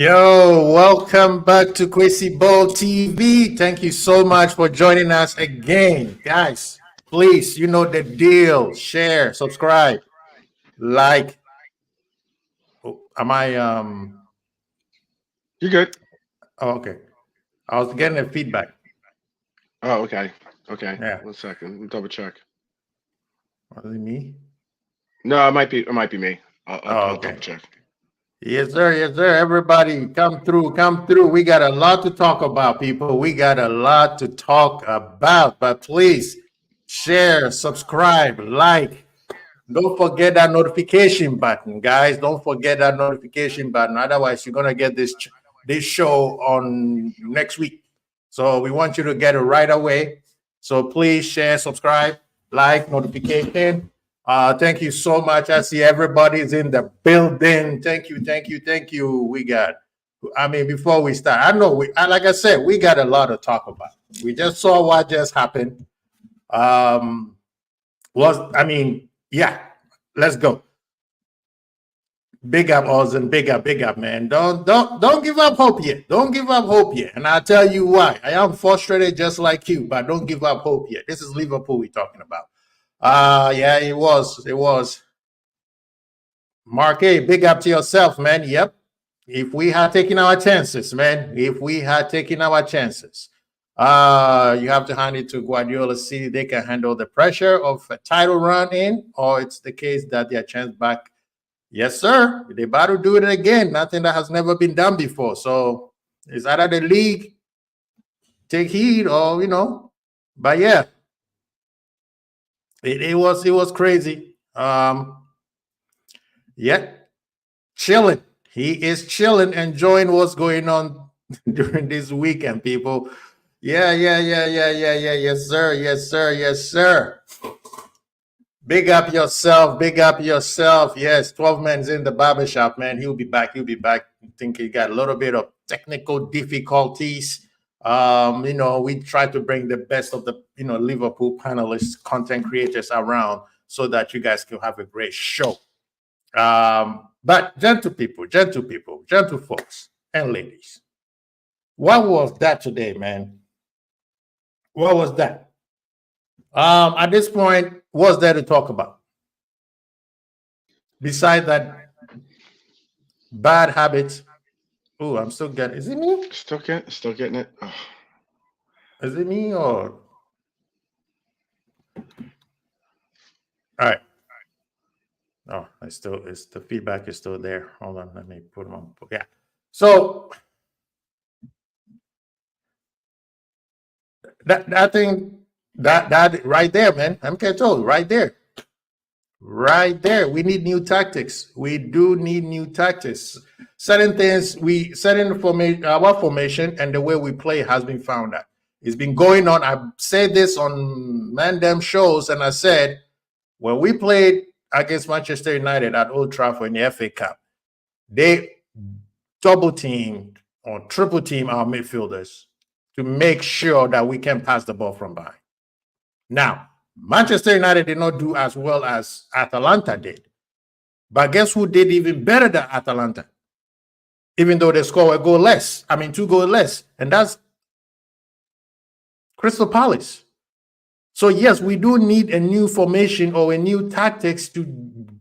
Yo, welcome back to Kwesi Ball TV. Thank you so much for joining us again. Guys, please, you know the deal. Share, subscribe, like. Oh, am I You good? oh, okay. I was getting a feedback. Oh, okay. Okay. Yeah. 1 second. Let me double check. Was it me? No, it might be me. Oh, I'll okay. double check. Yes, sir. Yes, sir. Everybody, come through. Come through. We got a lot to talk about, people. We got a lot to talk about. But please share, subscribe, like. Don't forget that notification button, guys. Don't forget that notification button. Otherwise, you're gonna get this show on next week. So we want you to get it right away. So please share, subscribe, like, notification. Thank you so much. I see everybody's in the building. Thank you, thank you, thank you. Before we start, I know like I said, we got a lot to talk about. We just saw what just happened. Yeah, let's go. Big up, Ozen. Big up, man. Don't give up hope yet. Don't give up hope yet. And I'll tell you why. I am frustrated just like you, but don't give up hope yet. This is Liverpool we're talking about. Yeah, it was. Mark A, big up to yourself, man. Yep. If we had taken our chances, man. If we had taken our chances. You have to hand it to Guardiola City. They can handle the pressure of a title run in, or it's the case that their chance back. Yes, sir. They about to do it again. Nothing that has never been done before. So it's either the league take heed, or But yeah, it was crazy. Yeah, chilling. He is chilling, enjoying what's going on during this weekend, people. Yeah. Yes, sir. Yes, sir. Yes, sir. Big up yourself. Big up yourself. Yes, 12 men's in the barbershop, man. He'll be back. I think he got a little bit of technical difficulties. We try to bring the best of the Liverpool panelists, content creators around so that you guys can have a great show. But gentle people, gentle folks and ladies. What was that today, man? What was that? At this point, what's there to talk about? Besides that bad habits. Oh, I'm still getting. Is it me? Still getting it. Oh. Is it me or? All right. Oh, it's the feedback is still there. Hold on, let me put them on. Yeah. So that thing that right there, man. I'm getting told right there. Right there. We need new tactics. We do need new tactics. Certain things our formation and the way we play has been found out. It's been going on. I said this on Mandem shows, and I said when we played against Manchester United at Old Trafford in the FA Cup, they double teamed or triple team our midfielders to make sure that we can pass the ball from behind. Now, Manchester United did not do as well as Atalanta did. But guess who did even better than Atalanta? Even though they scored a goal less. 2 goals less. And that's Crystal Palace. So yes, we do need a new formation or a new tactics to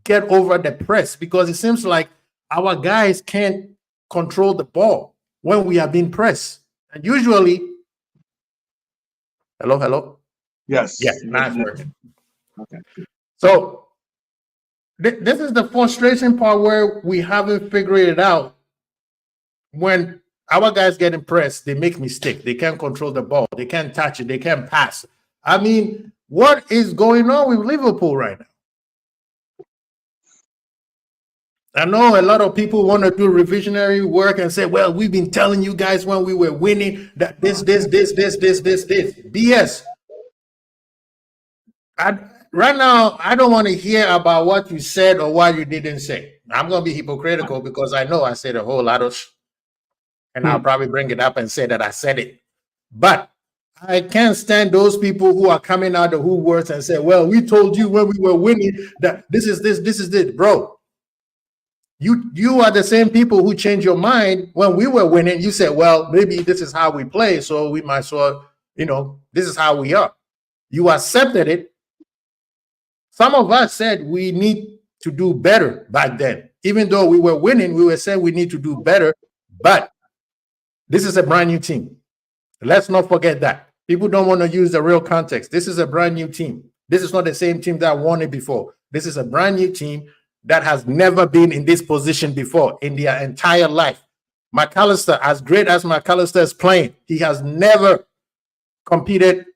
get over the press, because it seems like our guys can't control the ball when we are being pressed. And usually, hello? Yes. Yeah, nice work. Okay. So this is the frustration part where we haven't figured it out. When our guys get impressed, they make mistakes. They can't control the ball. They can't touch it. They can't pass. What is going on with Liverpool right now? I know a lot of people want to do revisionary work and say, well, we've been telling you guys when we were winning that this. BS. Right now, I don't want to hear about what you said or what you didn't say. I'm going to be hypocritical because I know I said a whole lot of and I'll probably bring it up and say that I said it. But I can't stand those people who are coming out of who words and say, well, we told you when we were winning that this is this. Bro, You are the same people who changed your mind when we were winning. You said, well, maybe this is how we play, so we might as well, this is how we are. You accepted it. Some of us said we need to do better back then. Even though we were winning, we were saying we need to do better. But this is a brand new team. Let's not forget that. People don't want to use the real context. This is a brand new team. This is not the same team that won it before. This is a brand new team that has never been in this position before in their entire life. McAllister, as great as McAllister is playing, he has never competed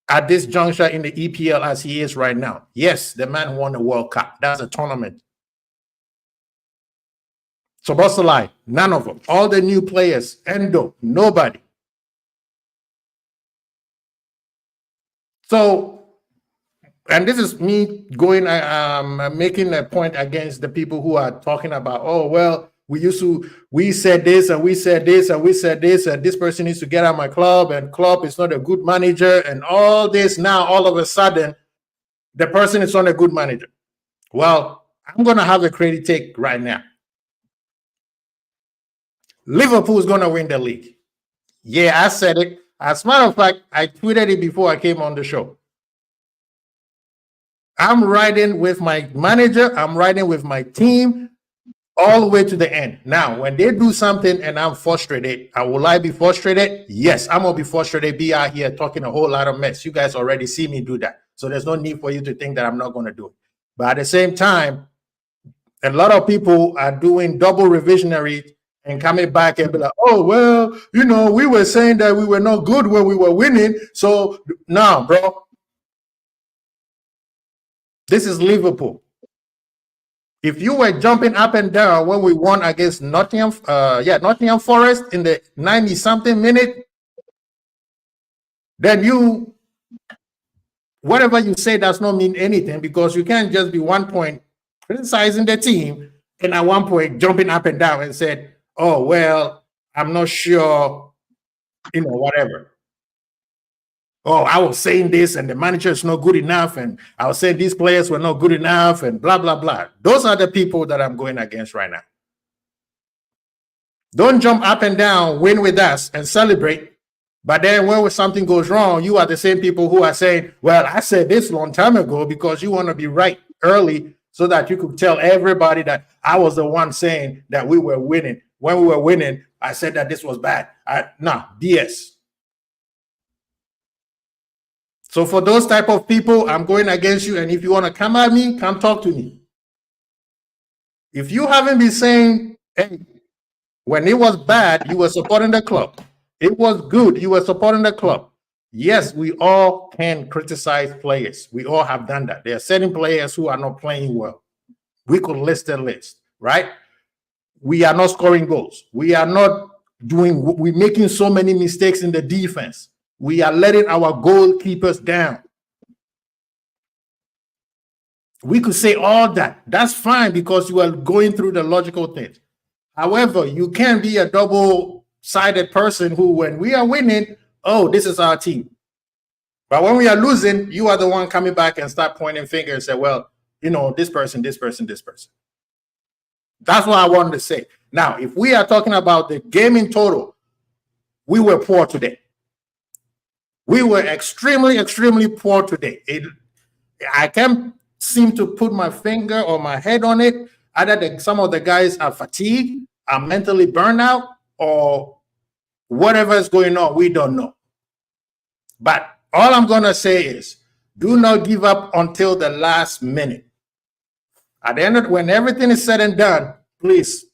at this juncture in the EPL as he is right now. Yes, the man won the World Cup. That's a tournament. So Bosalai, none of them. All the new players, Endo, nobody. So, and this is me going, making a point against the people who are talking about, oh, well, we said this and we said this and we said this, and this person needs to get out of my club, and club is not a good manager, and all this. Now, all of a sudden, the person is not a good manager. Well, I'm going to have a crazy take right now. Liverpool is going to win the league. Yeah, I said it. As a matter of fact, I tweeted it before I came on the show. I'm riding with my manager. I'm riding with my team all the way to the end. Now, when they do something and I'm frustrated, will I be frustrated? Yes, I'm going to be frustrated, be out here talking a whole lot of mess. You guys already see me do that. So there's no need for you to think that I'm not going to do it. But at the same time, a lot of people are doing double revisionary and coming back and be like, oh, well, we were saying that we were not good when we were winning. So now, bro, this is Liverpool. If you were jumping up and down when we won against Nottingham Forest in the 90-something minute, then whatever you say does not mean anything, because you can't just be 1 point criticizing the team and at 1 point jumping up and down and said, oh, well, I'm not sure, whatever. Oh, I was saying this and the manager is not good enough, and I was saying these players were not good enough, and blah, blah, blah. Those are the people that I'm going against right now. Don't jump up and down, win with us, and celebrate. But then when something goes wrong, you are the same people who are saying, well, I said this a long time ago, because you want to be right early so that you could tell everybody that I was the one saying that we were winning. When we were winning, I said that this was bad. BS. So for those type of people, I'm going against you. And if you want to come at me, come talk to me. If you haven't been saying, hey, when it was bad, you were supporting the club. It was good, you were supporting the club. Yes, we all can criticize players. We all have done that. There are certain players who are not playing well. We could list a list, right? We are not scoring goals. We're making so many mistakes in the defense. We are letting our goalkeepers down. We could say all that. That's fine, because you are going through the logical things. However, you can be a double-sided person who, when we are winning, oh, this is our team. But when we are losing, you are the one coming back and start pointing fingers and say, well, this person, this person, this person. That's what I wanted to say. Now, if we are talking about the game in total, we were poor today. We were extremely, extremely poor today. I can't seem to put my finger or my head on it. Either some of the guys are fatigued, are mentally burned out, or whatever is going on, we don't know. But all I'm going to say is, do not give up until the last minute. At the end when everything is said and done, please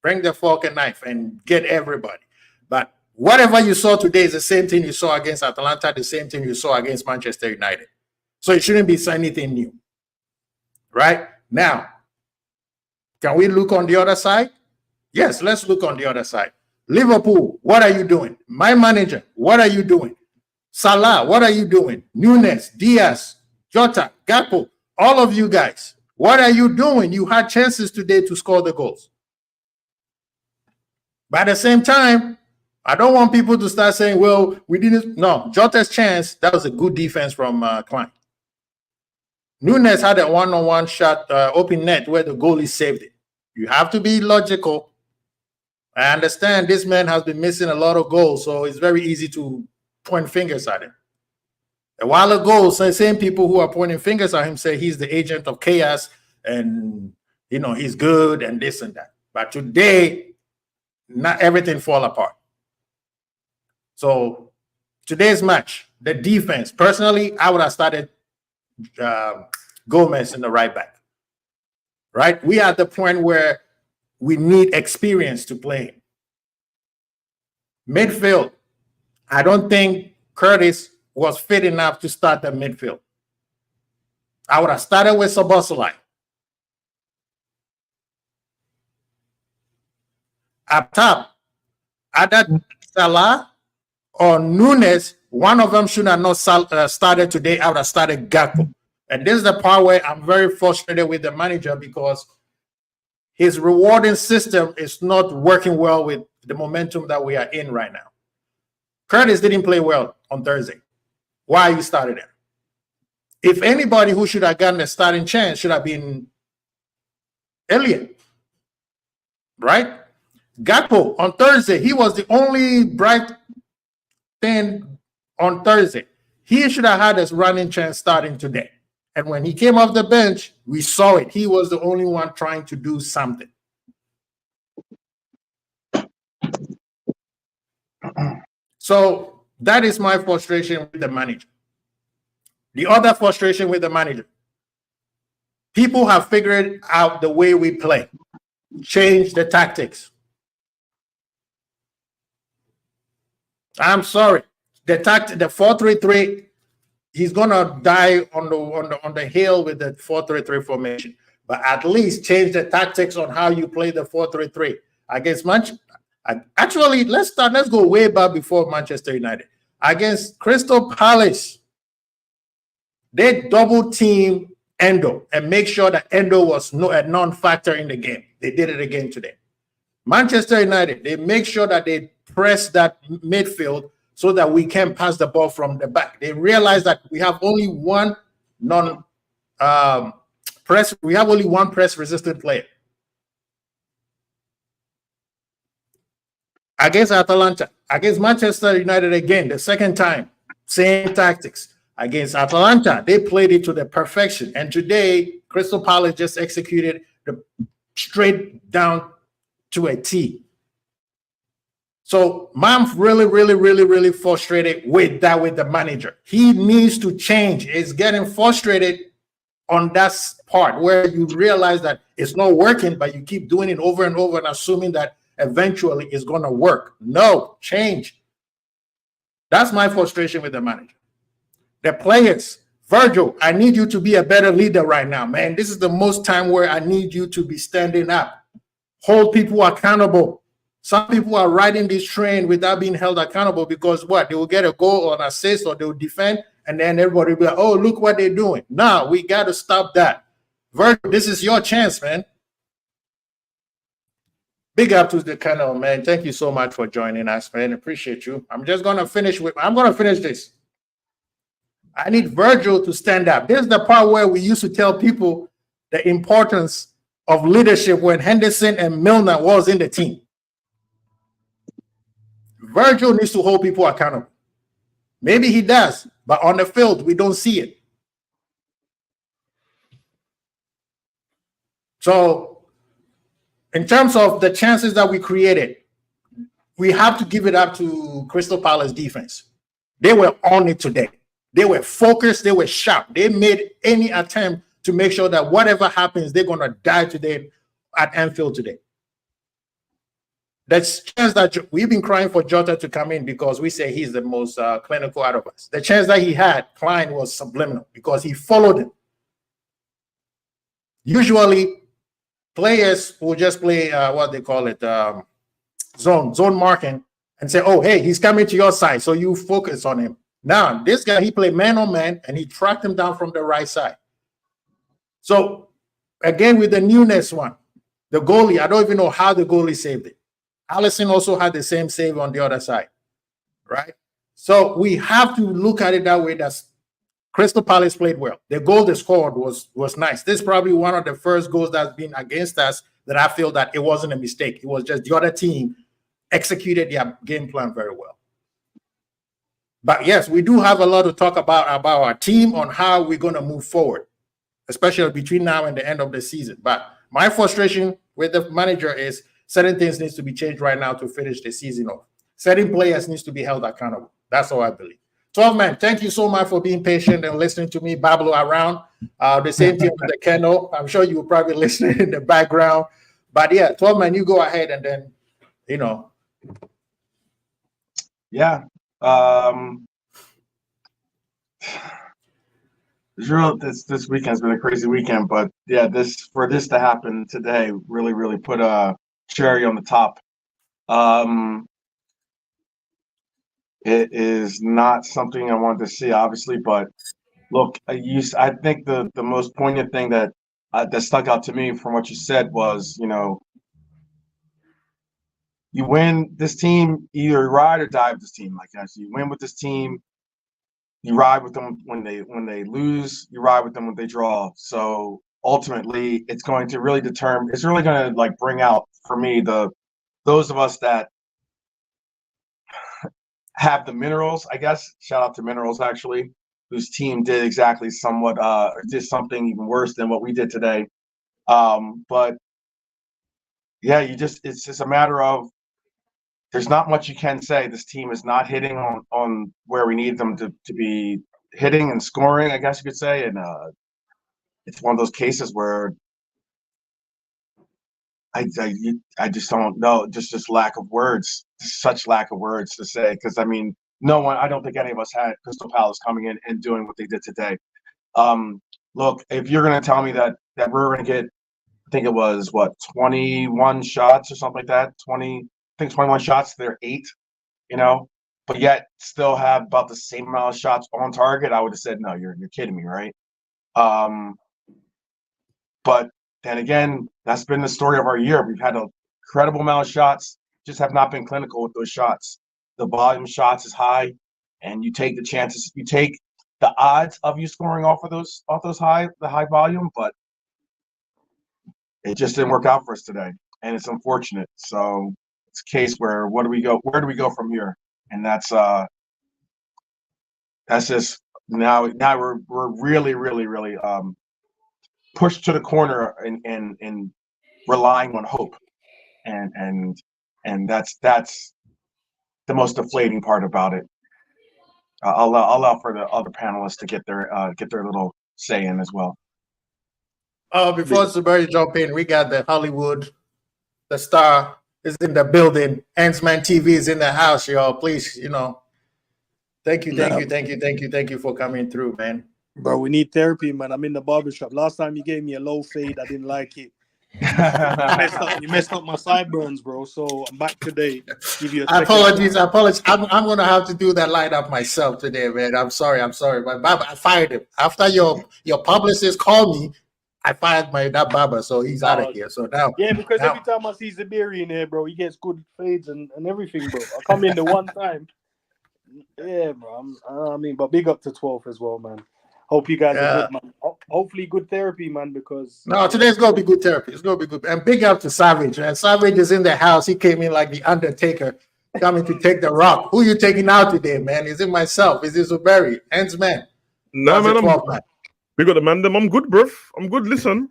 bring the fork and knife and get everybody. But whatever you saw today is the same thing you saw against Atalanta, the same thing you saw against Manchester United. So it shouldn't be anything new. Right? Now, can we look on the other side? Yes, let's look on the other side. Liverpool, what are you doing? My manager, what are you doing? Salah, what are you doing? Nunes, Diaz, Jota, Gakpo, all of you guys, what are you doing? You had chances today to score the goals. But at the same time, I don't want people to start saying, well, we didn't. No, Jota's chance, that was a good defense from Klein. Nunes had a one-on-one shot, open net, where the goalie saved it. You have to be logical. I understand this man has been missing a lot of goals, so it's very easy to point fingers at him. A while ago, the same people who are pointing fingers at him say he's the agent of chaos and he's good and this and that. But today, not everything fall apart. So today's match, the defense, personally, I would have started Gomez in the right back. Right? We are at the point where we need experience to play. Midfield, I don't think Curtis was fit enough to start the midfield. I would have started with Szoboszlai. Up top, either Salah or Nunes, one of them should have not started today. I would have started Gakpo. And this is the part where I'm very frustrated with the manager because his rewarding system is not working well with the momentum that we are in right now. Curtis didn't play well on Thursday. Why you started him? If anybody who should have gotten a starting chance should have been Elliott, right? Gakpo on Thursday, he was the only bright thing on Thursday. He should have had his running chance starting today. And when he came off the bench, we saw it. He was the only one trying to do something. So that is my frustration with the manager. The other frustration with the manager, people have figured out the way we play, change the tactics. I'm sorry, the 4-3-3. He's gonna die on the hill with the 4-3-3 formation. But at least change the tactics on how you play the 4-3-3 against Manchester. Actually, let's go way back before Manchester United. Against Crystal Palace, they double team Endo and make sure that Endo was a non-factor in the game. They did it again today. Manchester United, they make sure that they press that midfield so that we can pass the ball from the back. They realize that we have only one press resistant player. Against Atalanta, against Manchester United again, the second time, same tactics. Against Atalanta, they played it to the perfection. And today, Crystal Palace just executed the straight down to a T. So I'm really frustrated with the manager. He needs to change. It's getting frustrated on that part where you realize that it's not working, but you keep doing it over and over and assuming that eventually it's going to work. No, change. That's my frustration with the manager. The players, Virgil, I need you to be a better leader right now, man. This is the most time where I need you to be standing up. Hold people accountable. Some people are riding this train without being held accountable because what? They will get a goal or an assist or they will defend and then everybody will be like, oh, look what they're doing. No, we got to stop that. Virgil, this is your chance, man. Big up to the Colonel, man. Thank you so much for joining us, man. Appreciate you. I'm going to finish this. I need Virgil to stand up. This is the part where we used to tell people the importance of leadership when Henderson and Milner was in the team. Virgil needs to hold people accountable. Maybe he does, but on the field, we don't see it. So, in terms of the chances that we created, we have to give it up to Crystal Palace defense. They were on it today. They were focused. They were sharp. They made any attempt to make sure that whatever happens, they're going to die today at Anfield today. That's chance that we've been crying for Jota to come in because we say he's the most clinical out of us. The chance that he had, Klein, was subliminal because he followed him. Usually, players will just play what they call it, zone marking, and say, "Oh, hey, he's coming to your side," so you focus on him. Now, this guy, he played man on man, and he tracked him down from the right side. So, again, with the Nunes one, the goalie, I don't even know how the goalie saved it. Allison also had the same save on the other side, right? So we have to look at it that way. That Crystal Palace played well. The goal they scored was nice. This is probably one of the first goals that's been against us that I feel that it wasn't a mistake. It was just the other team executed their game plan very well. But yes, we do have a lot to talk about our team on how we're going to move forward, especially between now and the end of the season. But my frustration with the manager is certain things needs to be changed right now to finish the season off. Certain players needs to be held accountable. That's all I believe. 12 man, thank you so much for being patient and listening to me babble around. The same thing with the kennel. I'm sure you will probably listen in the background. But yeah, 12 man, you go ahead and then, Yeah. This weekend's been a crazy weekend, but yeah, for this to happen today really put a cherry on the top. It is not something I wanted to see, obviously, but look, I think the most poignant thing that stuck out to me from what you said was, you win this team, either ride or die with this team. Like that, you win with this team, you ride with them when they lose, you ride with them when they draw. So ultimately, it's going to really determine. It's really going to like bring out for me those of us that have the minerals. I guess shout out to Minerals actually, whose team did exactly did something even worse than what we did today. But yeah, it's just a matter of. There's not much you can say. This team is not hitting on where we need them to be hitting and scoring, I guess you could say. And it's one of those cases where I just don't know. Just lack of words. Such lack of words to say. Because, I mean, I don't think any of us had Crystal Palace coming in and doing what they did today. Look, if you're going to tell me that we're going to get, I think it was, 21 shots or something like that, 21 shots, they're 8, but yet still have about the same amount of shots on target, I would have said, no, you're kidding me, right? But then again, that's been the story of our year. We've had an incredible amount of shots, just have not been clinical with those shots. The volume of shots is high, and you take the chances, you take the odds of you scoring off the high volume, but it just didn't work out for us today, and it's unfortunate. So it's a case where where do we go from here? And that's just now we're really pushed to the corner and relying on hope, and that's the most deflating part about it. I'll allow for the other panelists to get their little say in as well. Before Sabari jump in, we got the Hollywood, the star is in the building. Ansman TV is in the house, y'all. Please, thank you for coming through, man. Bro, we need therapy, man. I'm in the barbershop. Last time you gave me a low fade, I didn't like it. You messed up my sideburns, bro. So I'm back today. Give you a apologies. I'm gonna have to do that line up myself today, man. I'm sorry, but Baba, I fired him after your publicist called me. I fired that barber, so he's out of here. So now, because every time I see Zabiri in here, bro, he gets good fades and everything, bro. I come in the one time, yeah, bro. But big up to 12 as well, man. Hope you guys are good, man. Hopefully, good therapy, man. Because today's gonna be good therapy. It's gonna be good. And big up to Savage, man. Savage is in the house. He came in like the Undertaker, coming to take the Rock. Who you taking out today, man? Is it myself? Is it Zuberi? Ends man? No, man. We got the man. I'm good, bruv. I'm good. Listen,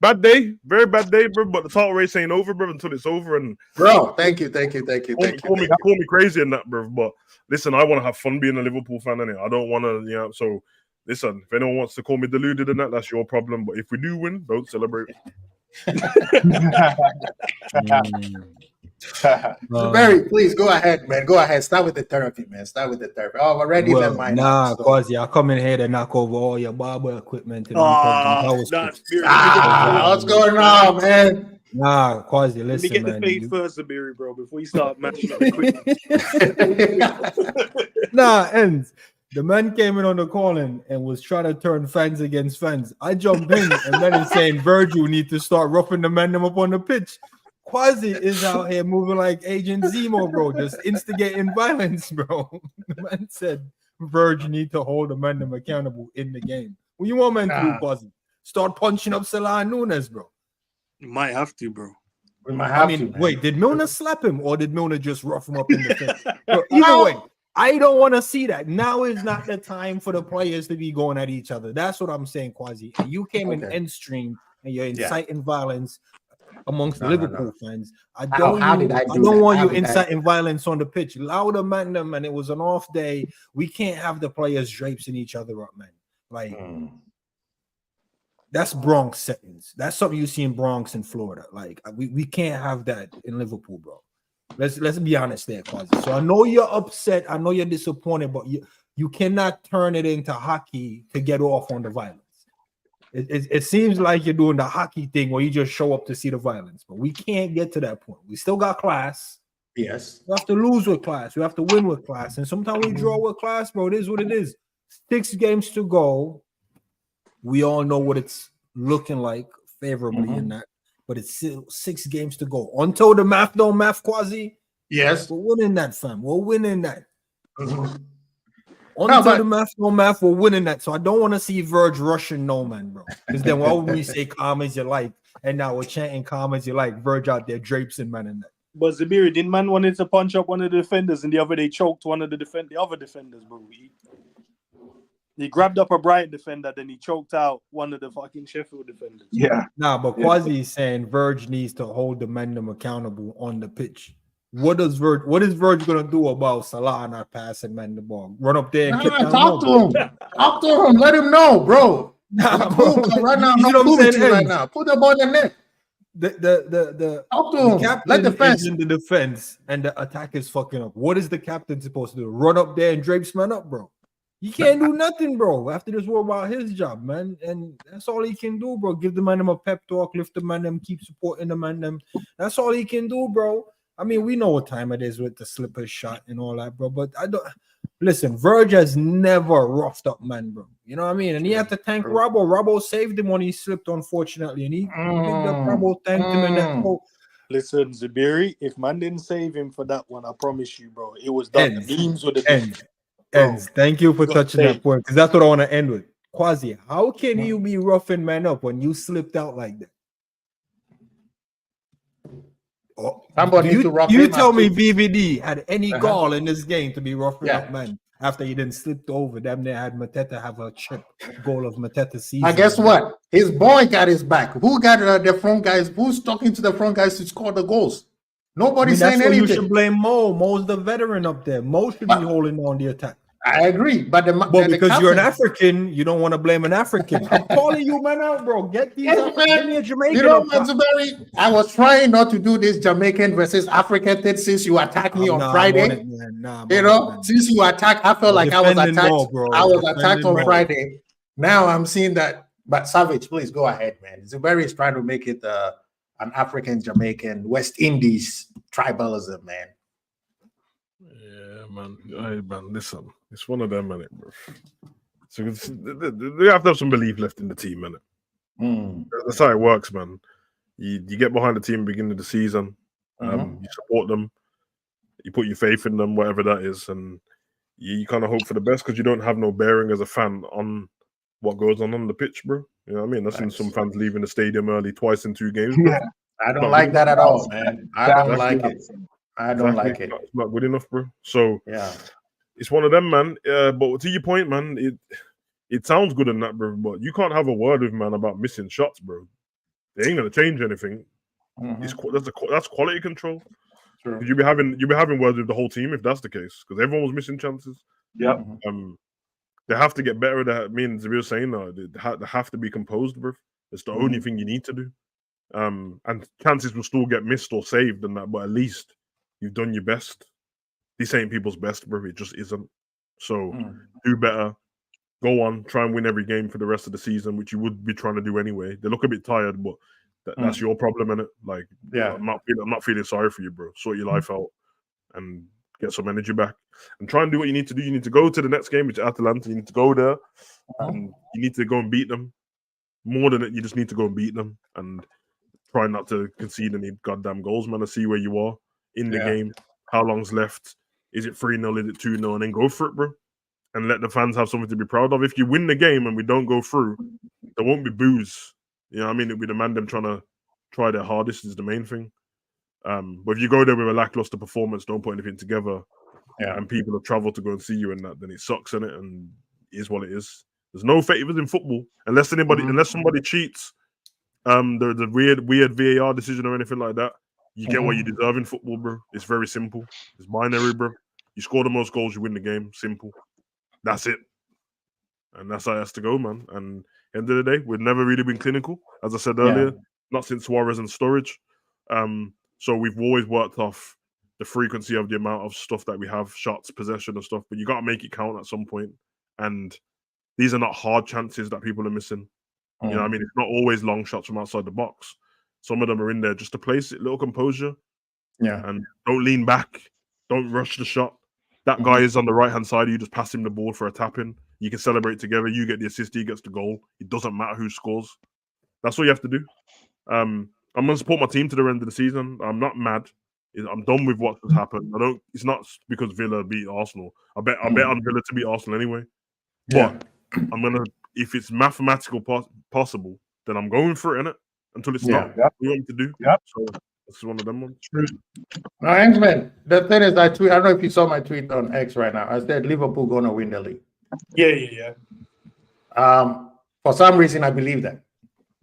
bad day, very bad day, bruv. But the title race ain't over, bruv, until it's over. And bro, thank you. Call me crazy in that, bruv. But listen, I want to have fun being a Liverpool fan, innit? I don't want to, So listen, if anyone wants to call me deluded in that, that's your problem. But if we do win, don't celebrate. Barry, please go ahead, man. Go ahead. Start with the therapy, man. Oh, already well, cause I come in here to knock over all your barber equipment. What's going on, man? Nah, Quasi, listen, let me get the fade first, Zabiri, bro, before you start matching up equipment. Ends. The man came in on the call and was trying to turn fans against fans. I jump in and then he's saying Virgil need to start roughing the man them up on the pitch. Quasi is out here moving like Agent Zemo, bro, just instigating violence, bro. The man said Virgil need to hold the man them accountable in the game. What you want man to do, Quasi? Start punching up Salah and Nunes, bro. You might have to, bro. We might have I mean, to. Man. wait, did Milner slap him or did Milner just rough him up in the face? Bro, either No. way, I don't want to see that. Now is not the time for the players to be going at each other. That's what I'm saying, Quasi. And you came in Okay. end stream and you're inciting violence amongst No, Liverpool fans. I How don't did I do don't that? want How you did I- inciting violence on the pitch. Allow the man them, and it was an off day. We can't have the players draping each other up, man. Like that's Bronx settings. That's something you see in Bronx and Florida. Like we can't have that in Liverpool, bro. Let's be honest there, Quasi. So I know you're upset. I know you're disappointed, but you cannot turn it into hockey to get off on the violence. It seems like you're doing the hockey thing where you just show up to see the violence, but we can't get to that point. We still got class. Yes. We have to lose with class. We have to win with class. And sometimes we draw with class, bro. It is what it is. 6 games to go. We all know what it's looking like favorably in that, but it's still 6 games to go. Until the math don't math, Quasi, Yes. we're winning that, fam. We're winning that. Mhm. Until the math don't math, we're winning that. So I don't want to see Verge rushing no man, bro. Because then why would we say calm as you like? And now we're chanting calm as you like. Verge out there, drapes and man in that. But Zabiri, didn't man wanted to punch up one of the defenders, and the other day choked one of the other defenders, bro. He grabbed up a Brighton defender, then he choked out one of the fucking Sheffield defenders. Yeah. Nah, but Quasi is saying Verge needs to hold the men them accountable on the pitch. What is Verge gonna do about Salah not passing man the ball? Run up there and Talk to him. Talk to him. Let him know, bro. Nah, Cool, bro. right now, You I'm know what cool I'm with saying, you right Ends? now. Put the ball in the net. The Talk to him. captain Let the fence. is in the defense and the attack is fucking up. What is the captain supposed to do? Run up there and drapes man up, bro. He can't do nothing, bro. After this, worry about his job, man. And that's all he can do, bro. Give the man them a pep talk, lift the man them, keep supporting the man them. That's all he can do, bro. I mean, we know what time it is with the slipper shot and all that, bro. But I don't listen. Verge has never roughed up man, bro. You know what I mean? And he had to thank Robbo. Robbo saved him when he slipped, unfortunately, and he big up Robbo, thanked him in that quote. Listen, Zabiri, if man didn't save him for that one, I promise you, bro, it was done. The beams would have been. Ends. Thank you for got touching that saved. point because that's what I want to end with. Quasi, how can you be roughing man up when you slipped out like that? Oh, Somebody need to rough you him tell up me too. VVD had any gall in this game to be roughing Yeah. up man after he didn't slip over them. They had Mateta have a chip goal of Mateta season. And guess what? His boy got his back. Who got the front guys? Who's talking to the front guys to score the goals? Nobody's that's saying why you anything. should blame Mo. Mo's the veteran up there. Mo should be holding on the attack. I agree, but Because you're an African, you don't want to blame an African. I'm calling you man out, bro. Get these Yes, man. give me a Jamaican. You know, up top. Manzuberi, I was trying not to do this Jamaican versus African thing since you attacked me on Nah, I'm Friday. on it, man. Nah, I'm You on know, it, man. since you attacked, I felt like I was Defending attacked. Mo, bro. I was attacked Defending on Mo. Friday. Now I'm seeing that. But Savage, please go ahead, man. Zuberi is trying to make it an African, Jamaican, West Indies tribalism, man. Yeah, man. Hey, man, listen. It's one of them, man, bro. So they have to have some belief left in the team, man. That's how it works, man. You get behind the team beginning of the season. You support them. You put your faith in them, whatever that is, and you kind of hope for the best because you don't have no bearing as a fan on what goes on the pitch, bro. You know what I mean? That's in some fans leaving the stadium early twice in 2 games. Bro. Yeah. I don't like that at all, man. I don't like it. I don't Exactly. like it. It's not good enough, bro. So Yeah. it's one of them, man. But to your point, man, it sounds good in that, bro. But you can't have a word with man about missing shots, bro. They ain't gonna change anything. That's quality control. True. You'll be having words with the whole team if that's the case, because everyone was missing chances. Yep. They have to get better at that. Me and Zabir saying that they have to be composed, bro. It's the only thing you need to do. And chances will still get missed or saved and that, but at least you've done your best. This ain't people's best, bro. It just isn't. So do better. Go on, try and win every game for the rest of the season, which you would be trying to do anyway. They look a bit tired, but that's your problem, innit? Like, Yeah. I'm not feeling sorry for you, bro. Sort your life out and get some energy back. And try and do what you need to do. You need to go to the next game, which is Atalanta. You need to go there and you need to go and beat them. More than it, you just need to go and beat them and try not to concede any goddamn goals, man. To see where you are in the game, how long's left. Is it 3-0? Is it 2-0? And then go for it, bro. And let the fans have something to be proud of. If you win the game and we don't go through, there won't be boos. You know what I mean? It'll be the man them trying to try their hardest is the main thing. But if you go there with a lackluster performance, don't put anything together, and people have travelled to go and see you and that, then it sucks, innit? And it is what it is. There's no favors in football unless somebody cheats. The weird VAR decision or anything like that, you get what you deserve in football, bro. It's very simple. It's binary, bro. You score the most goals, you win the game. Simple. That's it. And that's how it has to go, man. And at the end of the day, we've never really been clinical, as I said earlier, not since Suarez and Sturridge. So we've always worked off the frequency of the amount of stuff that we have, shots, possession and stuff, but you got to make it count at some point. And these are not hard chances that people are missing. You know what I mean? It's not always long shots from outside the box. Some of them are in there just to place it, little composure. Yeah. And don't lean back. Don't rush the shot. That guy is on the right-hand side. You just pass him the ball for a tap-in. You can celebrate together. You get the assist. He gets the goal. It doesn't matter who scores. That's what you have to do. I'm going to support my team to the end of the season. I'm not mad. I'm done with what has happened. It's not because Villa beat Arsenal. I bet on Villa to beat Arsenal anyway. But I'm going to, if it's mathematical possible, then I'm going for it, innit? Until it's not. What we want to do. So it's one of them ones. Now, X-Men, the thing is, I don't know if you saw my tweet on X right now. I said Liverpool going to win the league. Yeah. For some reason, I believe that.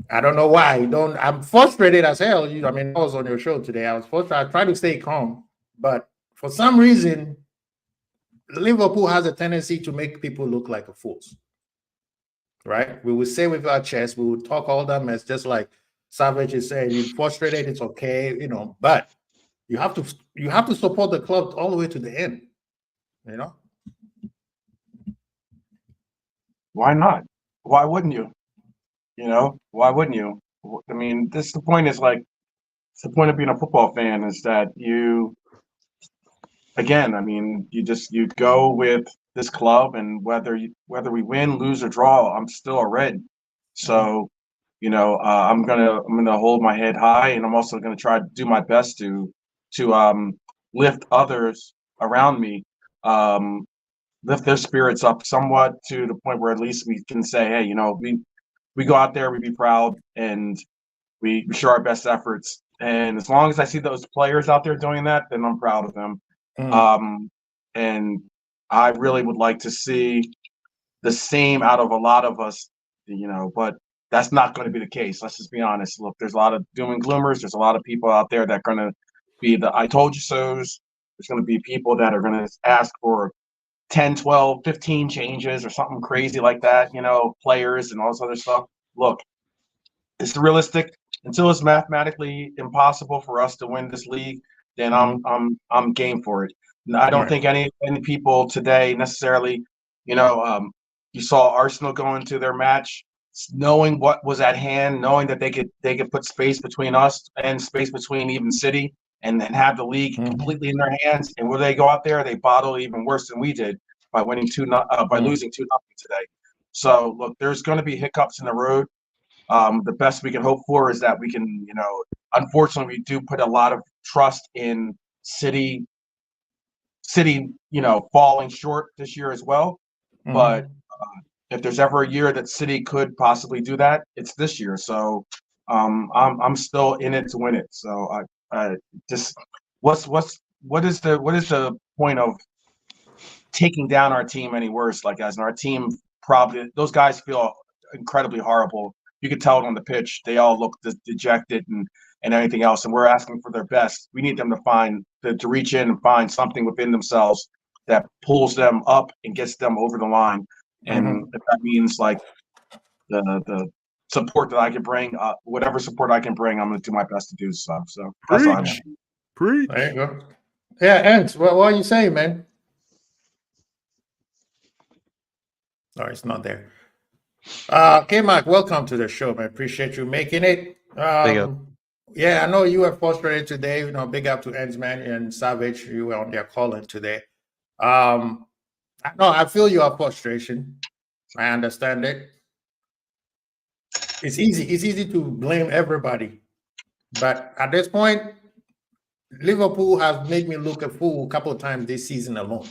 I don't know why. I'm frustrated as hell. I mean, I was on your show today. I was frustrated. I tried to stay calm, but for some reason, Liverpool has a tendency to make people look like a fools. Right? We will say with our chest, we will talk all that mess, just like Savage is saying. You're frustrated, it's okay, but you have to support the club all the way to the end. Why not? Why wouldn't you? Why wouldn't you? I mean, the point is like, it's the point of being a football fan is that you go with this club, and whether we win, lose, or draw, I'm still a Red. So, I'm gonna hold my head high, and I'm also gonna try to do my best to lift others around me, lift their spirits up somewhat to the point where at least we can say, hey, we go out there, we be proud, and we show our best efforts. And as long as I see those players out there doing that, then I'm proud of them. And I really would like to see the same out of a lot of us, but that's not going to be the case. Let's just be honest. Look, there's a lot of doom and gloomers. There's a lot of people out there that are going to be the I told you so's. There's going to be people that are going to ask for 10, 12, 15 changes or something crazy like that, players and all this other stuff. Look, it's realistic. Until it's mathematically impossible for us to win this league, then I'm game for it. I don't think any people today necessarily, you saw Arsenal go into their match knowing what was at hand, knowing that they could put space between us and space between even City, and then have the league completely in their hands. And where they go out there, they bottle even worse than we did by winning losing 2-0 today. So look, there's going to be hiccups in the road. The best we can hope for is that we can, unfortunately, we do put a lot of trust in City, falling short this year as well. But if there's ever a year that City could possibly do that, it's this year. So I'm still in it to win it. So I just what is the point of taking down our team any worse? Like, as our team, probably those guys feel incredibly horrible. You could tell it on the pitch. They all look dejected and anything else. And we're asking for their best. We need them to reach in and find something within themselves that pulls them up and gets them over the line. And if that means like the support that I can bring, whatever support I can bring, I'm going to do my best to do so. So that's all I mean. Preach. There you go. Yeah, Ants, what are you saying, man? Sorry, it's not there. K-Mac, welcome to the show, man. Appreciate you making it. Yeah, I know you were frustrated today. Big up to Ants, man, and Savage. You were on their calling today. I feel your frustration. I understand it. It's easy to blame everybody. But at this point, Liverpool has made me look a fool a couple of times this season alone.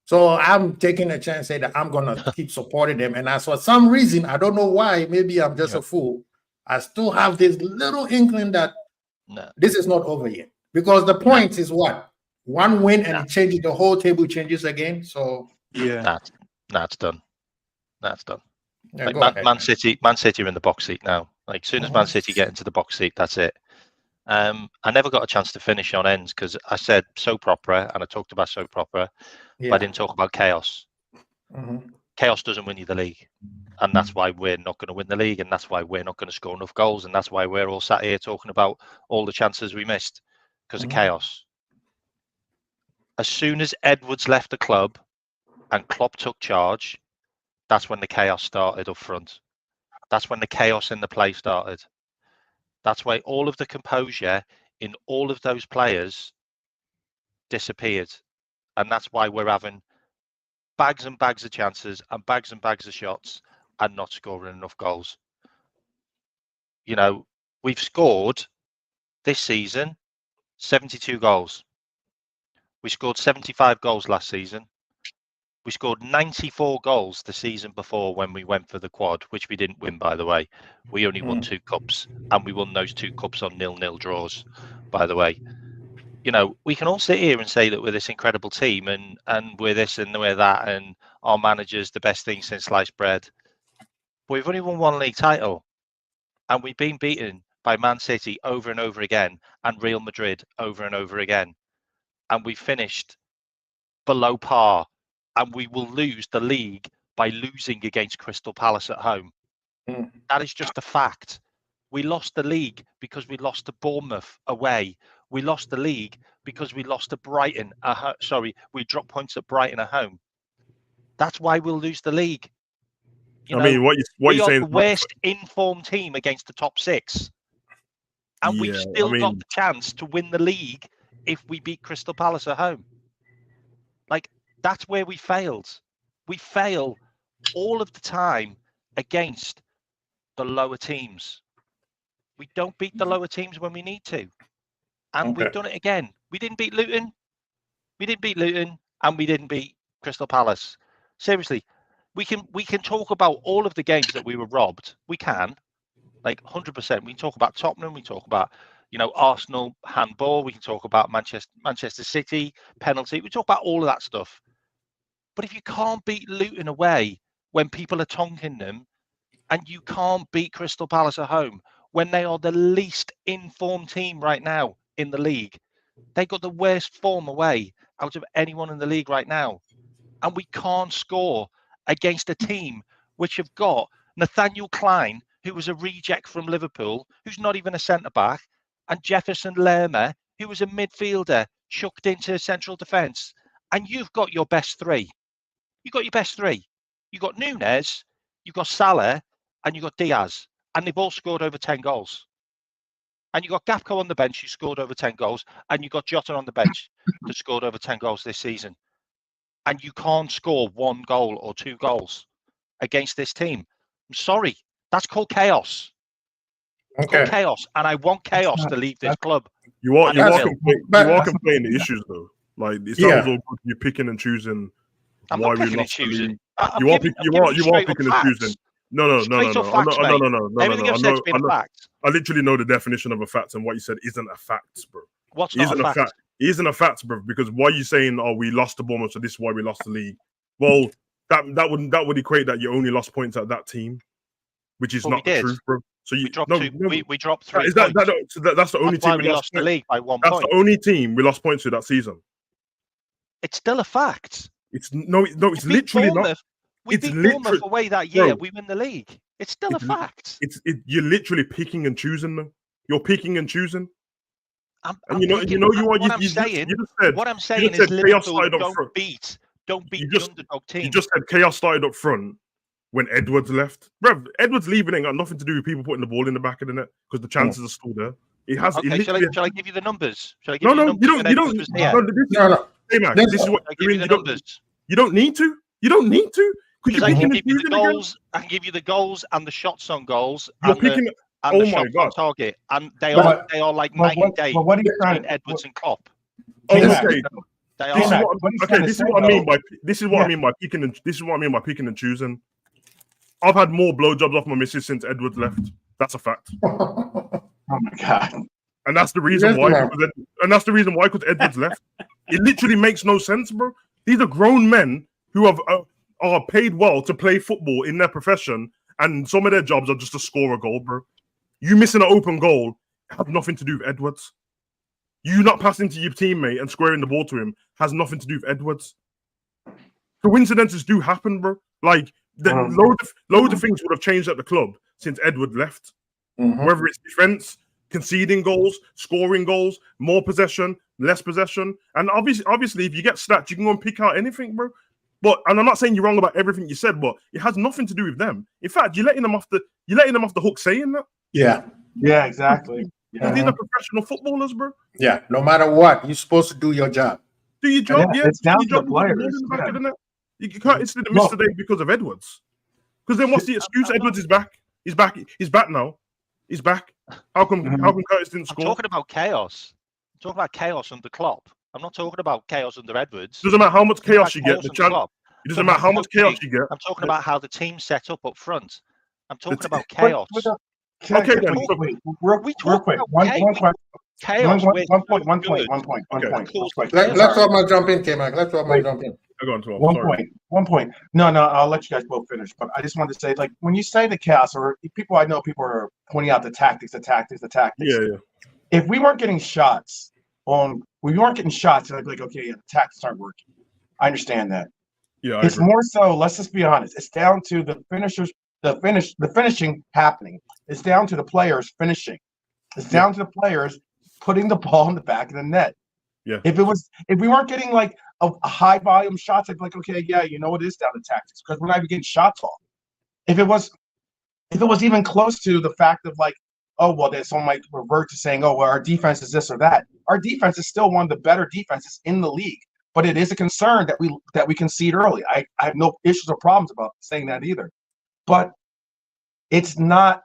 So I'm taking a chance to say that I'm going to keep supporting them. And as for some reason, I don't know why, maybe I'm just a fool. I still have this little inkling that No. this is not over yet. Because the point is what? One win and Nah. it changes, the whole table changes again. So Yeah. That's done. That's done. yeah, Like go ahead, Man City are in the box seat now. Like as soon as Man City get into the box seat, that's it. I never got a chance to finish on ends because I said soap opera and I talked about soap opera, but I didn't talk about chaos. Chaos doesn't win you the league, and that's why we're not going to win the league, and that's why we're not going to score enough goals, and that's why we're all sat here talking about all the chances we missed because of chaos. As soon as Edwards left the club and Klopp took charge, that's when the chaos started up front. That's when the chaos in the play started. That's why all of the composure in all of those players disappeared. And that's why we're having bags and bags of chances and bags of shots and not scoring enough goals. You know, we've scored this season 72 goals. We scored 75 goals last season. We scored 94 goals the season before when we went for the quad, which we didn't win, by the way. We only won 2 cups, and we won those 2 cups on 0-0 draws, by the way. You know, we can all sit here and say that we're this incredible team and we're this and we're that, and our manager's the best thing since sliced bread. But we've only won 1 league title, and we've been beaten by Man City over and over again, and Real Madrid over and over again. And we finished below par. And we will lose the league by losing against Crystal Palace at home. That is just a fact. We lost the league because we lost to Bournemouth away. We lost the league because we lost to Brighton. We dropped points at Brighton at home. That's why we'll lose the league. What you're saying? The worst informed team against the top 6, and we've still got the chance to win the league if we beat Crystal Palace at home. Like. That's where we failed. We fail all of the time against the lower teams. We don't beat the lower teams when we need to. And we've done it again. We didn't beat Luton. And we didn't beat Crystal Palace. Seriously, we can talk about all of the games that we were robbed. We can. Like 100%. We can talk about Tottenham. We talk about, Arsenal handball. We can talk about Manchester City penalty. We talk about all of that stuff. But if you can't beat Luton away when people are tonking them, and you can't beat Crystal Palace at home when they are the least informed team right now in the league, they got the worst form away out of anyone in the league right now. And we can't score against a team which have got Nathaniel Klein, who was a reject from Liverpool, who's not even a centre-back, and Jefferson Lerma, who was a midfielder chucked into central defence. And you've got your best 3. You've got your best 3. You've got Nunez, you've got Salah, and you've got Diaz. And they've all scored over 10 goals. And you've got Gakpo on the bench who scored over 10 goals. And you've got Jota on the bench that scored over 10 goals this season. And you can't score 1 goal or 2 goals against this team. I'm sorry. That's called chaos. It's called chaos. And I want chaos to leave this club. You are complaining the issues, though. Like, it sounds all good. You're picking and choosing. I'm why not we picking and lost the choosing. league. You are picking and choosing. No. Everything I've said's been a fact. I literally know the definition of a fact, and what you said isn't a fact, bro. What's not a fact? It isn't a fact, bro. Because why are you saying, "Oh, we lost the Bournemouth, so this is why we lost the league"? Well, that would equate that you only lost points at that team, which is not the truth, bro. So we dropped 3 That's points. That's the only team we lost the league by 1 point. That's the only team we lost points to that season. It's still a fact. It's literally not. We beat Bournemouth away that year. We win the league. It's still a fact. You're literally picking and choosing them. You're picking and choosing. What I'm saying is Liverpool don't beat the underdog team. You just said chaos started up front when Edwards left. Bruv, Edwards leaving ain't got nothing to do with people putting the ball in the back of the net because the chances are still there. It has. Okay, shall I give you the numbers? No, you don't. This is what give you the numbers. You don't need to. You don't need to. Because I can give you the goals. I can give you the goals and the shots on goals. You're picking. And the shots on target, and they are like night and day between Edwards and Klopp. Okay. This is what I mean by picking and choosing. I've had more blowjobs off my missus since Edwards left. That's a fact. Oh my God. And that's the reason Yes, why. ma'am. Because Edwards left. It literally makes no sense, bro. These are grown men who are paid well to play football in their profession, and some of their jobs are just to score a goal, bro. You missing an open goal has nothing to do with Edwards. You not passing to your teammate and squaring the ball to him has nothing to do with Edwards. Coincidences do happen, bro. Like loads of things would have changed at the club since Edward left. Whether it's defense, conceding goals, scoring goals, more possession, less possession, and obviously, if you get stats, you can go and pick out anything, bro. And I'm not saying you're wrong about everything you said, but it has nothing to do with them. In fact, you're letting them off the hook saying that. Yeah. Yeah, exactly. These are professional footballers, bro. Yeah. No matter what, you're supposed to do your job. Do your job, Yeah, yeah. it's down Do your to the job, you put the ball players, in the back yeah. of the net. You can't instantly miss today because of Edwards. Because then what's the excuse? Edwards is back. He's back. He's back now. He's back. How come Curtis didn't I'm score? talking about chaos. I'm talking about chaos under Klopp. I'm not talking about chaos under Edwards. Doesn't matter how much I'm talking chaos about you get. chaos The under chance. Klopp. It doesn't matter how much chaos you get. I'm talking about how the team's set up front. I'm talking about But- chaos. Okay, then. Wait, real We quick. talk about One question. Chaos. One we're point. good. Let's all mal jump in, K-Mac. Let's all mal jump in. Go on, 12. One Sorry. point. No, I'll let you guys both finish. But I just wanted to say, like, when you say the chaos, or people are pointing out the tactics. Yeah. If we weren't getting shots, it's like okay, yeah, the tactics aren't working. I understand that. Yeah, It's more so. Let's just be honest. It's down to the finishers, the finishing happening. It's down to the players finishing. It's down to the players putting the ball in the back of the net. Yeah. If we weren't getting like a high volume shots, I'd be like, okay, yeah, you know, it is down to tactics because we're not even getting shots off. If it was even close to the fact of like, oh well, then someone might revert to saying, oh well, our defense is this or that. Our defense is still one of the better defenses in the league, but it is a concern that we concede early. I have no issues or problems about saying that either, but it's not.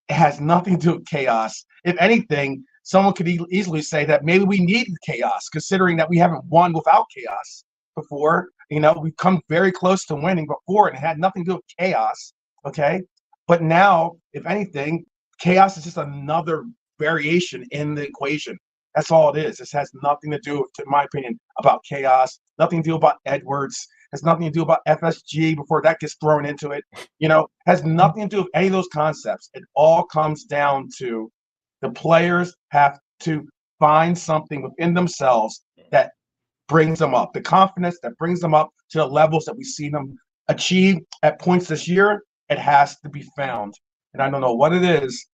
It has nothing to do with chaos. If anything, someone could easily say that maybe we needed chaos, considering that we haven't won without chaos before. You know, we've come very close to winning before, and it had nothing to do with chaos. Okay, but now, if anything, chaos is just another variation in the equation. That's all it is. This has nothing to do, in my opinion, about chaos. Nothing to do about Edwards. Has nothing to do about FSG before that gets thrown into it. You know, has nothing to do with any of those concepts. It all comes down to the players have to find something within themselves that brings them up, the confidence that brings them up to the levels that we see them achieve at points this year. It has to be found. And I don't know what it is,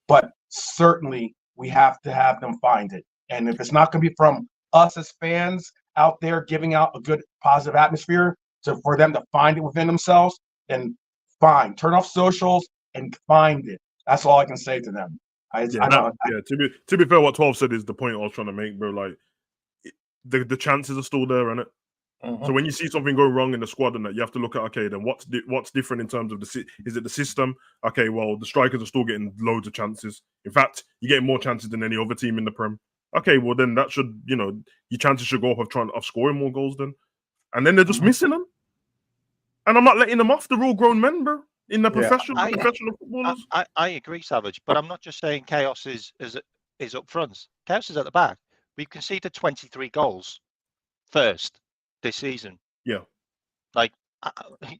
but certainly we have to have them find it. And if it's not going to be from us as fans out there giving out a good positive atmosphere for them to find it within themselves, then fine. Turn off socials and find it. That's all I can say to them. To be fair, what 12 said is the point I was trying to make, bro. Like the chances are still there, innit? So when you see something going wrong in the squad and that, you have to look at, okay, then what's different in terms of is it the system? Okay, well, the strikers are still getting loads of chances. In fact, you're getting more chances than any other team in the Prem. Okay, well then that should, your chances should go up of scoring more goals then. And then they're just missing them. And I'm not letting them off. They're all grown men, bro, in their professional footballers. I agree, Savage, but I'm not just saying chaos is up front. Chaos is at the back. We've conceded 23 goals first this season. Yeah. Like,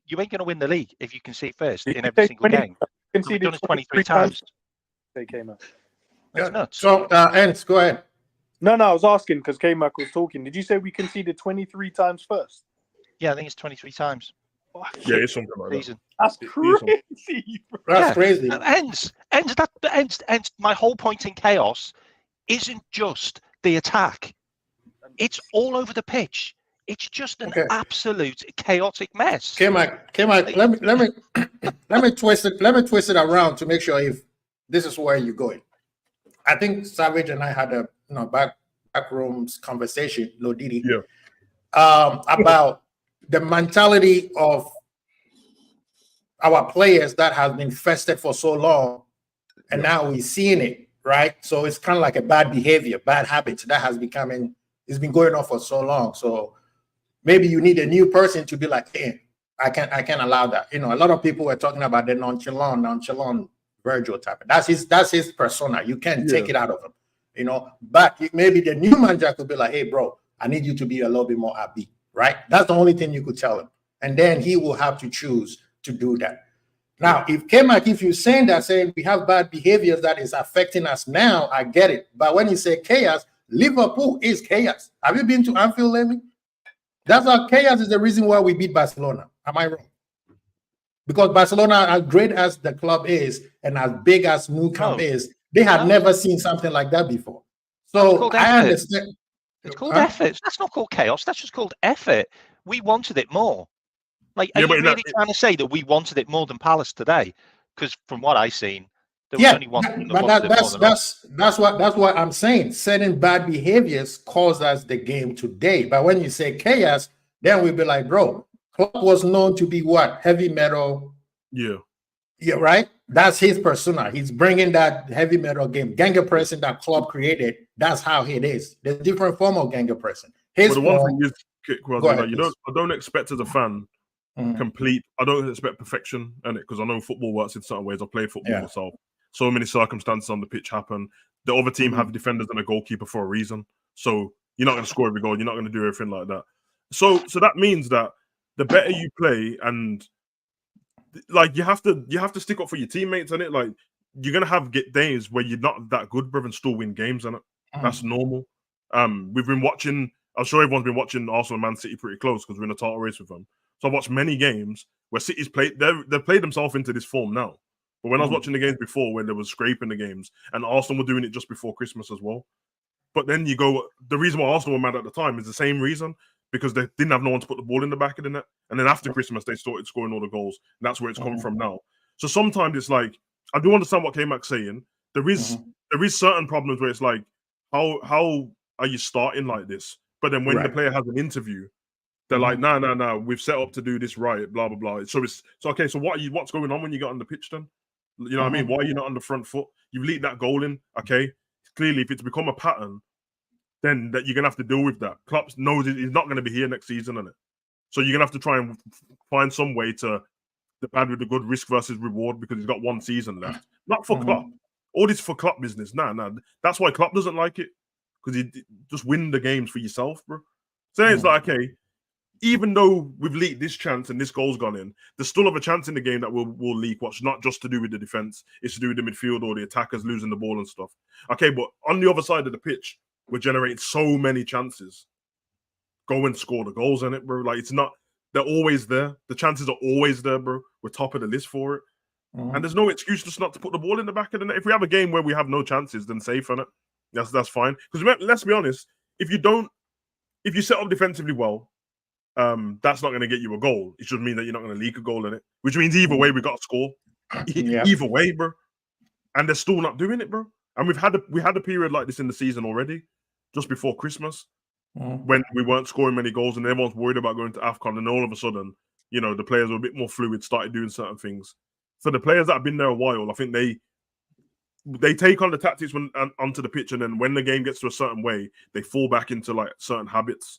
you ain't going to win the league if you concede first in every single game. We've done it 23 times. They came out. That's nuts. So, Ernst, go ahead. No, I was asking because K-Mac was talking. Did you say we conceded 23 times first? Yeah, I think it's 23 times. Yeah, it's something like that. Season. That's crazy. That's crazy. Ends. My whole point in chaos isn't just the attack. It's all over the pitch. It's just an absolute chaotic mess. K-Mac, let me twist it around to make sure if this is where you're going. I think Savage and I had a backrooms conversation, Lodidi, about the mentality of our players that has been festered for so long, and now we're seeing it, right? So it's kind of like a bad behavior, bad habit that has it's been going on for so long. So maybe you need a new person to be like, hey, I can't allow that. A lot of people were talking about the nonchalant Virgil type. That's his persona. You can't take it out of him, you know. But maybe the new manager could be like, hey, bro, I need you to be a little bit more upbeat, right? That's the only thing you could tell him. And then he will have to choose to do that. Now, if K-Mac, if you're saying we have bad behaviors that is affecting us now, I get it. But when you say chaos, Liverpool is chaos. Have you been to Anfield lately? That's how chaos is the reason why we beat Barcelona. Am I wrong? Because Barcelona, as great as the club is and as big as Nou Camp is, they had never seen something like that before. So I understand. It's called effort. That's not called chaos. That's just called effort. We wanted it more. Like, are you really trying to say that we wanted it more than Palace today? Because from what I've seen, there was only one team that wanted it more than us. That's what I'm saying. Certain bad behaviors caused us the game today. But when you say chaos, then we'll be like, bro, Klopp was known to be what? Heavy metal. Yeah, right? That's his persona. He's bringing that heavy metal game. Ganger pressing that Klopp created, that's how it is. There's a different form of ganger pressing. But the one thing is, I don't expect as a fan complete. I don't expect perfection in it because I know football works in certain ways. I played football myself. So many circumstances on the pitch happen. The other team have defenders and a goalkeeper for a reason. So you're not going to score every goal. You're not going to do everything like that. So that means that the better you play, and like you have to stick up for your teammates in it. Like you're going to have days where you're not that good, brother, and still win games in it. That's normal. We've been watching. I'm sure everyone's been watching Arsenal and Man City pretty close because we're in a title race with them. So I've watched many games where City's played. They've played themselves into this form now. But when I was watching the games before, when there was scraping the games, and Arsenal were doing it just before Christmas as well. But then you go, the reason why Arsenal were mad at the time is the same reason, because they didn't have no one to put the ball in the back of the net. And then after Christmas, they started scoring all the goals. And that's where it's come from now. So sometimes it's like, I do understand what K-Mac's saying. There is certain problems where it's like, how are you starting like this? But then when the player has an interview, they're like, nah, we've set up to do this right, blah, blah, blah. So it's okay, so what's going on when you got on the pitch then? You know what I mean? Why are you not on the front foot? You've leaked that goal in, okay? Clearly, if it's become a pattern, then that you're going to have to deal with that. Klopp knows he's not going to be here next season, isn't it? So you're going to have to try and find some way to the bad with the good, risk versus reward, because he's got one season left. Not for Klopp. All this for Klopp business. Nah. That's why Klopp doesn't like it, because you just win the games for yourself, bro. So it's like, okay, even though we've leaked this chance and this goal's gone in, there's still have a chance in the game that will leak. What's not just to do with the defense, it's to do with the midfield or the attackers losing the ball and stuff. Okay, but on the other side of the pitch, we're generating so many chances. Go and score the goals in it, bro. Like, it's not, they're always there. The chances are always there, bro. We're top of the list for it. And there's no excuse just not to put the ball in the back of the net. If we have a game where we have no chances, then safe on it. That's fine. Because let's be honest, if you set up defensively well, that's not going to get you a goal. It should mean that you're not going to leak a goal in it, which means either way we got to score. Either way, bro. And they're still not doing it, bro. And we had a period like this in the season already, just before Christmas, when we weren't scoring many goals and everyone's worried about going to AFCON, and all of a sudden, you know, the players were a bit more fluid, started doing certain things. So the players that have been there a while, I think they take on the tactics onto the pitch, and then when the game gets to a certain way, they fall back into like certain habits.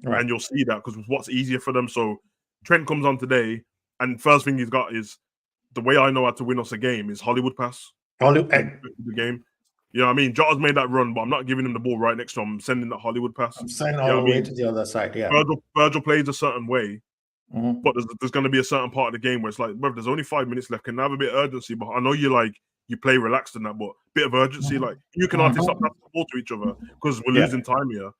Right. And you'll see that because what's easier for them. So Trent comes on today, and first thing he's got is, the way I know how to win us a game is Hollywood pass. The game. You know what I mean? Jota's made that run, but I'm not giving him the ball right next to him. I'm sending that Hollywood pass. I'm sending all the way to the other side, yeah. Virgil plays a certain way, but there's going to be a certain part of the game where it's like, bro, there's only 5 minutes left. Can I have a bit of urgency? But I know you play relaxed in that, but a bit of urgency. Like, you can hardly stop passing the ball to each other because we're losing time here.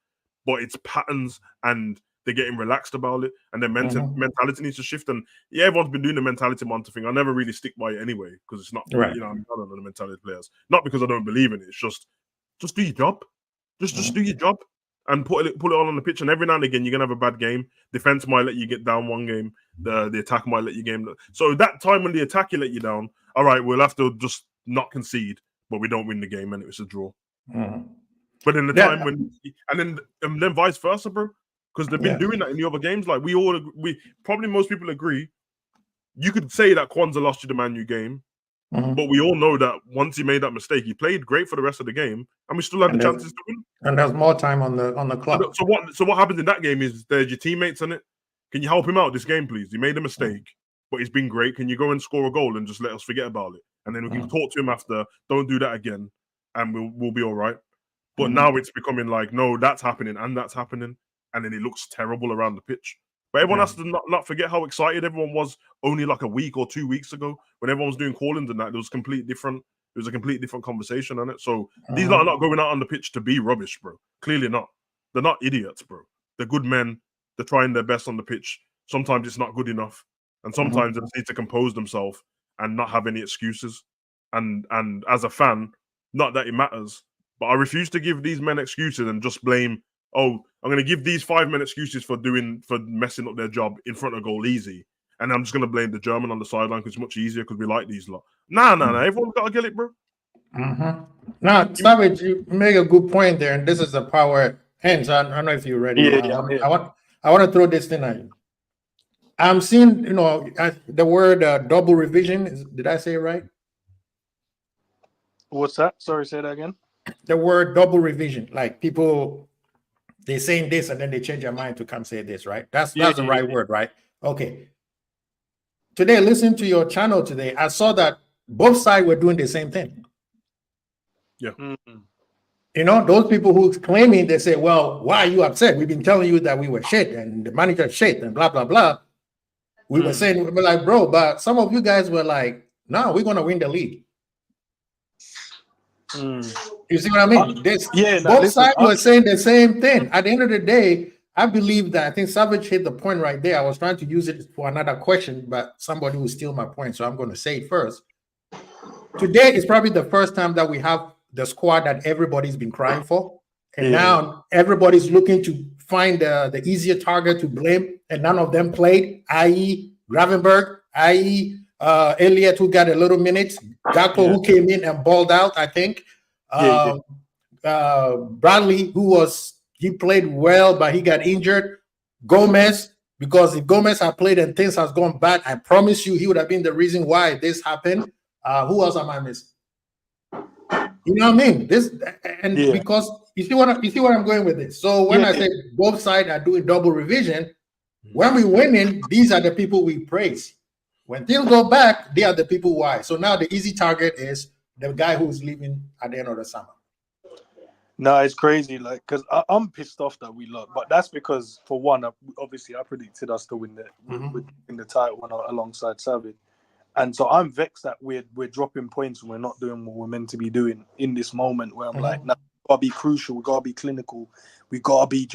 But it's patterns, and they're getting relaxed about it, and their mentality needs to shift. And everyone's been doing the mentality monitor thing. I never really stick by it anyway, because it's not, you know, I don't know the mentality of players. Not because I don't believe in it. It's just do your job. Just do your job and put it all on the pitch. And every now and again, you're gonna have a bad game. Defense might let you get down one game. The attack might let you game. So that time when the attack let you down, all right, we'll have to just not concede, but we don't win the game, and it's a draw. But in the time when, and then vice versa, bro, because they've been doing that in the other games. Like, we probably most people agree. You could say that Kwanzaa lost you the Man U game, but we all know that once he made that mistake, he played great for the rest of the game, and we still had the chances to win. And there's more time on the clock. So what happens in that game is there's your teammates in it. Can you help him out this game, please? He made a mistake, but he's been great. Can you go and score a goal and just let us forget about it? and then we can talk to him after. Don't do that again, and we'll be all right. But now it's becoming like, no, that's happening and that's happening, and then it looks terrible around the pitch. But everyone has to not forget how excited everyone was only like a week or 2 weeks ago when everyone was doing call-ins and that. It was completely different. It was a completely different conversation on it. So these lot are not going out on the pitch to be rubbish, bro. Clearly not. They're not idiots, bro. They're good men. They're trying their best on the pitch. Sometimes it's not good enough, and sometimes they just need to compose themselves and not have any excuses. And as a fan, not that it matters, but I refuse to give these men excuses and just blame. Oh, I'm going to give these 5 men excuses for messing up their job in front of goal easy, and I'm just going to blame the German on the sideline because it's much easier because we like these lot. Nah. Everyone's got to get it, bro. Now, Savage, you make a good point there, and this is the power. Hence, I don't know if you're ready. I want to throw this thing at you. I'm seeing, the word double revision. Did I say it right? What's that? Sorry, say that again. The word double revision, like people, they're saying this and then they change their mind to come say this, right? That's the right word, right? Okay. Today, listen to your channel today. I saw that both sides were doing the same thing. Yeah. Those people who's claiming, they say, well, why are you upset? We've been telling you that we were shit and the manager shit and blah, blah, blah. We were saying, we were like, bro, but some of you guys were like, no, we're going to win the league. You see what I mean? Both sides were saying the same thing. At the end of the day, I believe that I think Savage hit the point right there. I was trying to use it for another question, but somebody will steal my point, so I'm going to say it first. Today is probably the first time that we have the squad that everybody's been crying for, and now everybody's looking to find the easier target to blame, and none of them played, i.e. Gravenberg, i.e. Elliott, who got a little minutes, Gakpo, who came in and balled out, I think. Bradley, he played well, but he got injured. Gomez, because if Gomez had played and things has gone bad, I promise you he would have been the reason why this happened. Who else am I missing? You know what I mean? Because you see what I'm going with this. So when I say both sides are doing double revision, when we winning, these are the people we praise. When things go back, they are the people why. So now the easy target is the guy who's leaving at the end of the summer. No, it's crazy. Like, because I'm pissed off that we lost, but that's because, for one, obviously I predicted us to win the title alongside Savage, and so I'm vexed that we're dropping points and we're not doing what we're meant to be doing in this moment. Where I'm like, nah, we gotta be crucial, we gotta be clinical, we gotta be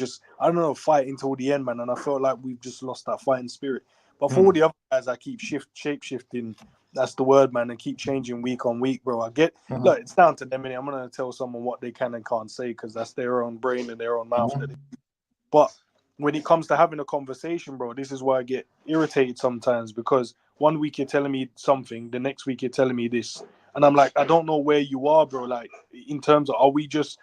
fighting till the end, man. And I felt like we've just lost that fighting spirit. But for all the other guys, I keep shape shifting. That's the word, man, and keep changing week on week, bro. I get, look, it's down to them. I'm going to tell someone what they can and can't say because that's their own brain and their own mouth. But when it comes to having a conversation, bro, this is why I get irritated sometimes, because one week you're telling me something, the next week you're telling me this. And I'm like, I don't know where you are, bro. Like, in terms of, are we just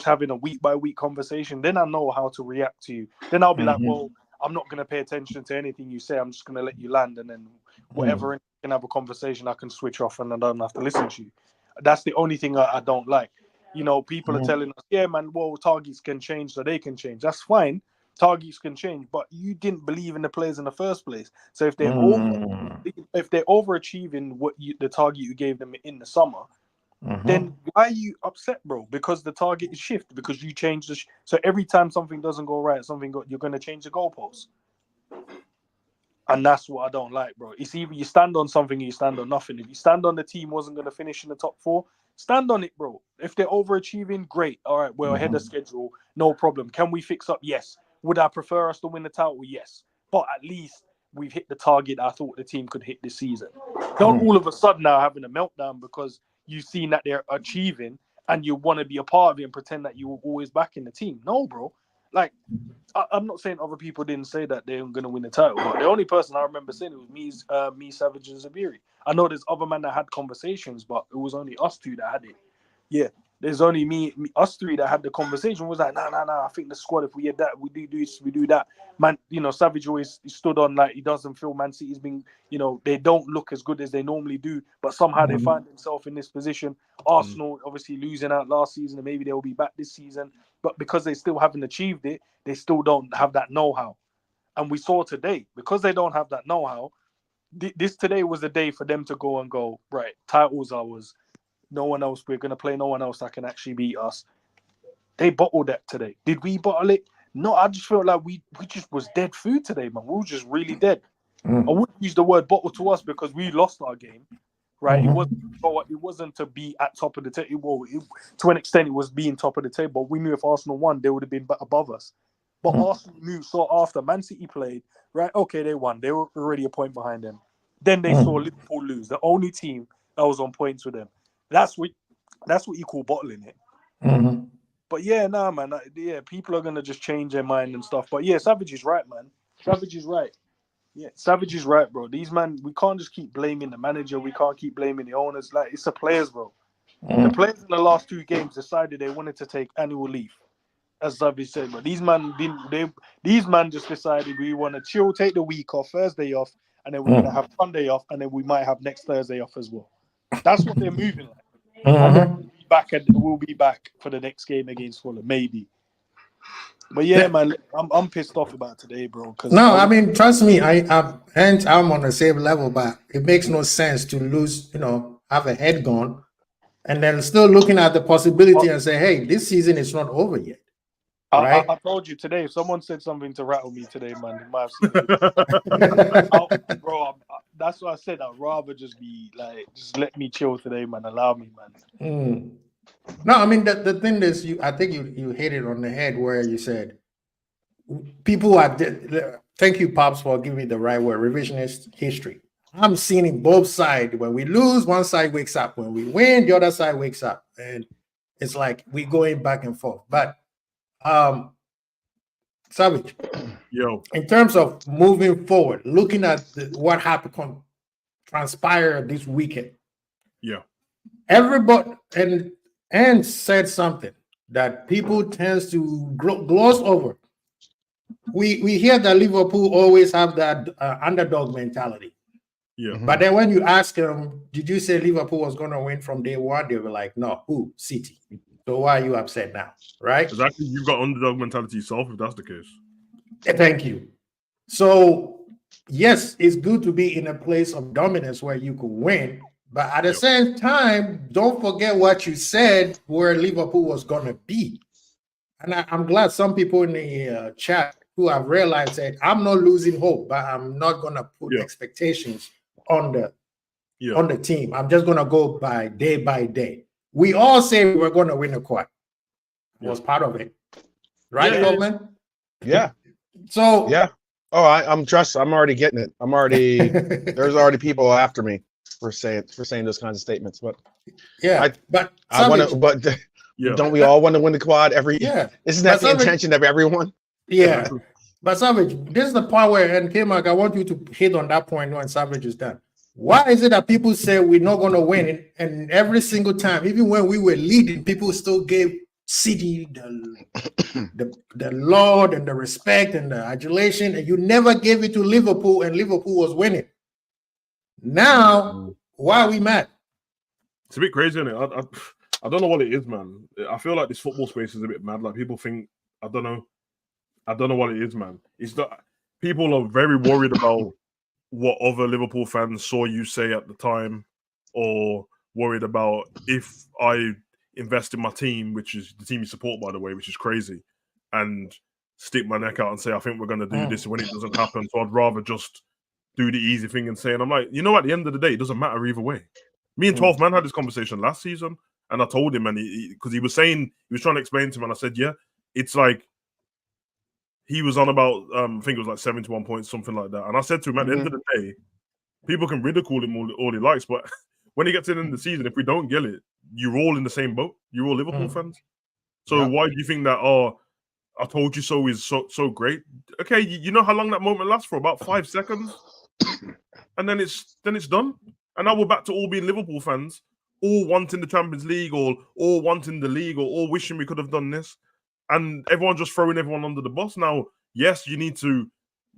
having a week by week conversation? Then I know how to react to you. Then I'll be like, well, I'm not going to pay attention to anything you say. I'm just going to let you land, and then whatever can have a conversation, I can switch off and I don't have to listen to you. That's the only thing I don't like. People are telling us, yeah, man, well, targets can change so they can change. That's fine. Targets can change, but you didn't believe in the players in the first place. So if they're overachieving the target you gave them in the summer, then why are you upset, bro? Because the target is shift, because you changed so every time something doesn't go right, you're going to change the goalpost. And that's what I don't like, bro. It's either you stand on something or you stand on nothing. If you stand on the team wasn't going to finish in the top 4, stand on it, bro. If they're overachieving, great. All right, we're ahead of schedule. No problem. Can we fix up? Yes. Would I prefer us to win the title? Yes. But at least we've hit the target I thought the team could hit this season. Don't all of a sudden now having a meltdown because you've seen that they're achieving and you want to be a part of it and pretend that you were always back in the team. No, bro. Like, I'm not saying other people didn't say that they were going to win the title, but the only person I remember saying it was me, Savage, and Zabiri. I know there's other men that had conversations, but it was only us two that had it. Yeah, there's only us three that had the conversation. Was like, nah. I think the squad, if we had that, we do this, we do that. Man, Savage always stood on like he doesn't feel Man City's been, they don't look as good as they normally do, but somehow they find themselves in this position. Arsenal obviously losing out last season, and maybe they'll be back this season. But because they still haven't achieved it, they still don't have that know-how. And we saw today, because they don't have that know-how, this today was the day for them to go and go, right, titles ours. No one else, we're going to play no one else that can actually beat us. They bottled that today. Did we bottle it? No, I just felt like we just was dead food today, man. We were just really dead. I wouldn't use the word bottle to us because we lost our game, right? It wasn't to be at top of the table. Well, to an extent, it was being top of the table. We knew if Arsenal won, they would have been above us. But Arsenal knew, so after Man City played, right, okay, they won. They were already a point behind them. Then they saw Liverpool lose, the only team that was on points with them. That's what you call bottling it. But yeah, nah, man. Yeah, people are gonna just change their mind and stuff. But yeah, Savage is right, man. Savage is right. Yeah, Savage is right, bro. These man, we can't just keep blaming the manager. We can't keep blaming the owners. Like, it's the players, bro. The players in the last 2 games decided they wanted to take annual leave, as Savage said. But these man didn't. These man just decided we want to chill, take the week off, Thursday off, and then we're gonna have Sunday off, and then we might have next Thursday off as well. That's what they're moving like. And then we'll be back for the next game against Fulham, maybe. But yeah, man, I'm pissed off about today, bro. No, I mean, trust me, I'm on the same level, but it makes no sense to lose, have a head gone, and then still looking at the possibility and say, hey, this season is not over yet. Right? I told you today, if someone said something to rattle me today, man, it might have seen bro, that's what I said. I'd rather just be like, just let me chill today, man. Allow me, man. No, I mean, the thing is, I think you hit it on the head where you said people are. Thank you, Pops, for giving me the right word. Revisionist history. I'm seeing in both sides. When we lose, one side wakes up. When we win, the other side wakes up, and it's like we going back and forth. But Savage, in terms of moving forward, looking at what happened, transpired this weekend. Yeah, everybody and said something that people tends to gloss over. We hear that Liverpool always have that underdog mentality. Yeah. But then when you ask them, did you say Liverpool was going to win from day one? They were like, no, who? City. So why are you upset now? Right? Exactly. You've got underdog mentality yourself if that's the case. Thank you. So, yes, it's good to be in a place of dominance where you could win. But at the same time, don't forget what you said where Liverpool was going to be. And I'm glad some people in the chat who have realized that I'm not losing hope, but I'm not going to put expectations on the team. I'm just going to go by day. We all say we're going to win a quad. Was part of it. Right, Coleman? Yeah. So yeah. Oh, I'm already getting it. There's already people after me for saying those kinds of statements. But I want to. But don't we all want to win the quad every? Yeah. Isn't that the intention of everyone? Yeah. But Savage, this is the part where, and K-Mark, I want you to hit on that point when Savage is done. Why is it that people say we're not going to win, and every single time, even when we were leading, people still gave City the laud and the respect and the adulation, and you never gave it to Liverpool, and Liverpool was winning. Now, why are we mad? It's a bit crazy, isn't it? I don't know what it is, man. I feel like this football space is a bit mad. Like, people think, I don't know what it is, man. It's that people are very worried about what other Liverpool fans saw you say at the time, or worried about if I invest in my team, which is the team you support, by the way, which is crazy, and stick my neck out and say, I think we're going to do this when it doesn't happen. So I'd rather just do the easy thing and say, and I'm like, at the end of the day, it doesn't matter either way. Me and 12 Man had this conversation last season, and I told him, and because he was trying to explain to him, and I said, yeah, it's like, he was on about, I think it was like 71 points, something like that. And I said to him, at the end of the day, people can ridicule him all he likes, but when he gets in the season, if we don't get it, you're all in the same boat. You're all Liverpool fans. So why do you think that, I told you so is so great? Okay, you know how long that moment lasts for? About 5 seconds. And then it's done. And now we're back to all being Liverpool fans, all wanting the Champions League, or all wanting the league, or all wishing we could have done this. And everyone just throwing everyone under the bus. Now, yes, you need to,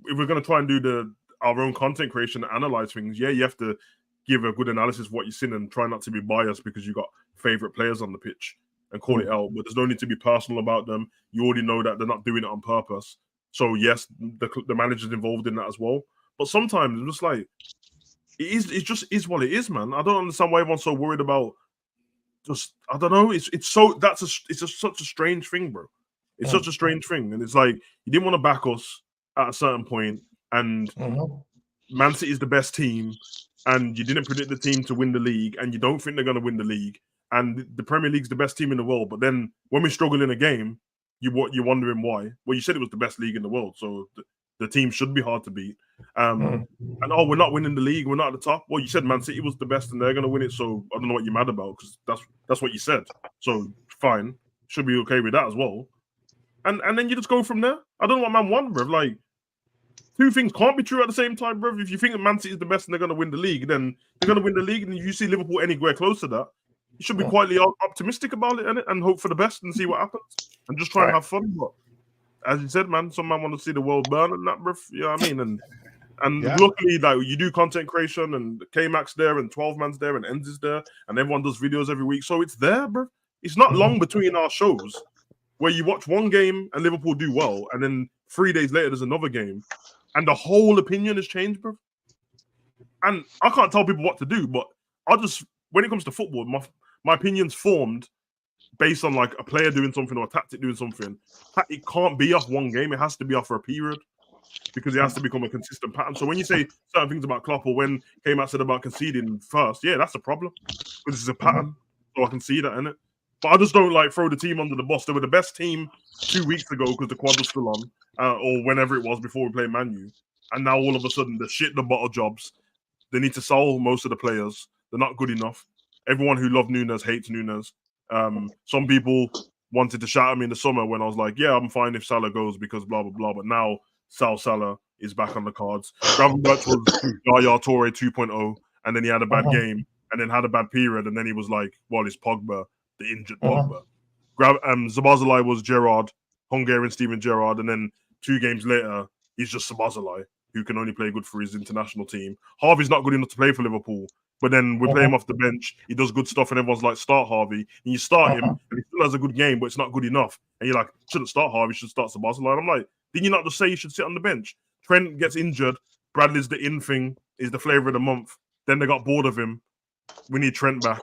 if we're going to try and do our own content creation and analyze things, you have to give a good analysis of what you've seen and try not to be biased because you've got favorite players on the pitch and call it out. But there's no need to be personal about them. You already know that they're not doing it on purpose. So, yes, the manager's involved in that as well. But sometimes it's just like, It just is what it is, man. I don't understand why everyone's so worried about. Just I don't know. It's just such a strange thing, bro. It's such a strange thing, and it's like you didn't want to back us at a certain point, and Man City is the best team, and you didn't predict the team to win the league, and you don't think they're going to win the league, and the Premier League's the best team in the world. But then when we struggle in a game, you're wondering why. Well, you said it was the best league in the world, so the team should be hard to beat. And we're not winning the league. We're not at the top. Well, you said Man City was the best, and they're going to win it. So I don't know what you're mad about, because that's what you said. So fine, should be okay with that as well. And then you just go from there. I don't know what man won, bro. Like, two things can't be true at the same time, bro. If you think that Man City is the best and they're going to win the league, then they're going to win the league. And if you see Liverpool anywhere close to that, you should be quietly optimistic about it, innit? And hope for the best and see what happens. And just try and have fun. But as you said, man, some man want to see the world burn and that, bro. You know what I mean? And luckily, like, you do content creation, and K-Mac's there, and 12 Man's there, and Enz is there, and everyone does videos every week. So it's there, bro. It's not long between our shows where you watch one game and Liverpool do well, and then 3 days later there's another game, and the whole opinion has changed, bro. And I can't tell people what to do, but when it comes to football, my opinion's formed based on like a player doing something or a tactic doing something. It can't be off one game. It has to be off for a period, because it has to become a consistent pattern. So when you say certain things about Klopp, or when K-Mac said about conceding first, yeah, that's a problem, because it's a pattern. So I can see that, innit? But I just don't like throw the team under the bus. They were the best team 2 weeks ago because the quad was still on, or whenever it was before we played Man U. And now all of a sudden, the bottle jobs. They need to sell most of the players. They're not good enough. Everyone who loved Nunes hates Nunes. Some people wanted to shout at me in the summer when I was like, yeah, I'm fine if Salah goes because blah, blah, blah. But now Salah is back on the cards. Gravenberch was Yaya Toure 2.0, and then he had a bad game, and then had a bad period, and then he was like, well, it's Pogba, the injured Pogba. Szoboszlai was Gerrard, Hungarian Steven Gerrard, and then 2 games later, he's just Szoboszlai, who can only play good for his international team. Harvey's not good enough to play for Liverpool, but then we play him off the bench. He does good stuff, and everyone's like, start Harvey. And you start him, and he still has a good game, but it's not good enough. And you're like, shouldn't start Harvey, should start Szoboszlai. And I'm like, didn't you not just say you should sit on the bench? Trent gets injured. Bradley's the in thing, is the flavour of the month. Then they got bored of him. We need Trent back.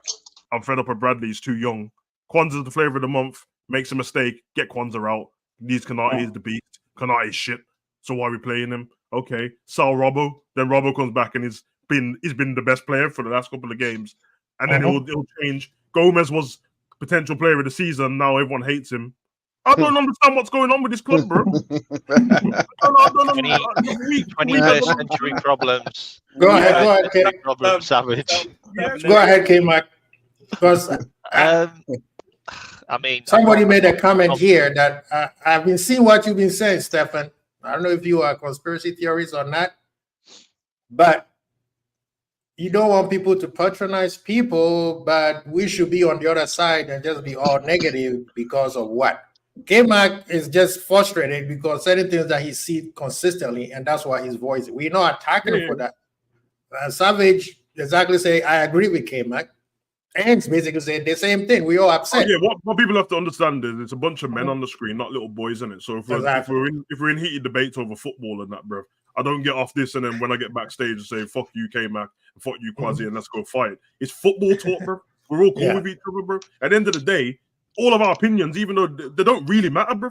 I'm fed up with Bradley. He's too young. Kwanzaa's the flavour of the month. Makes a mistake. Get Kwanzaa out. Needs Konate. He's the beast. Konate is shit. So why are we playing him? Okay. Sal Robbo. Then Robbo comes back and he's been the best player for the last couple of games. And then it'll change. Gomez was potential player of the season. Now everyone hates him. I don't understand what's going on with this club, bro. 21st century problems. Go ahead, K. Savage. Go ahead, K-Mac. Because I mean, somebody made a comment here that I've been seeing what you've been saying, Stefan. I don't know if you are conspiracy theories or not, but you don't want people to patronize people, but we should be on the other side and just be all negative because of what? K-Mac is just frustrated because certain things that he sees consistently, and that's why his voice. We're not attacking him for that. Savage exactly say, I agree with K-Mac. And basically saying the same thing. We all upset. Yeah, what people have to understand is it's a bunch of men on the screen, not little boys, in it. So if we're in heated debates over football and that, bro, I don't get off this and then when I get backstage and say fuck you, K-Mac, and fuck you, Quasi, and let's go fight. It's football talk, bro. We're all cool with each other, bro. At the end of the day, all of our opinions, even though they don't really matter, bro.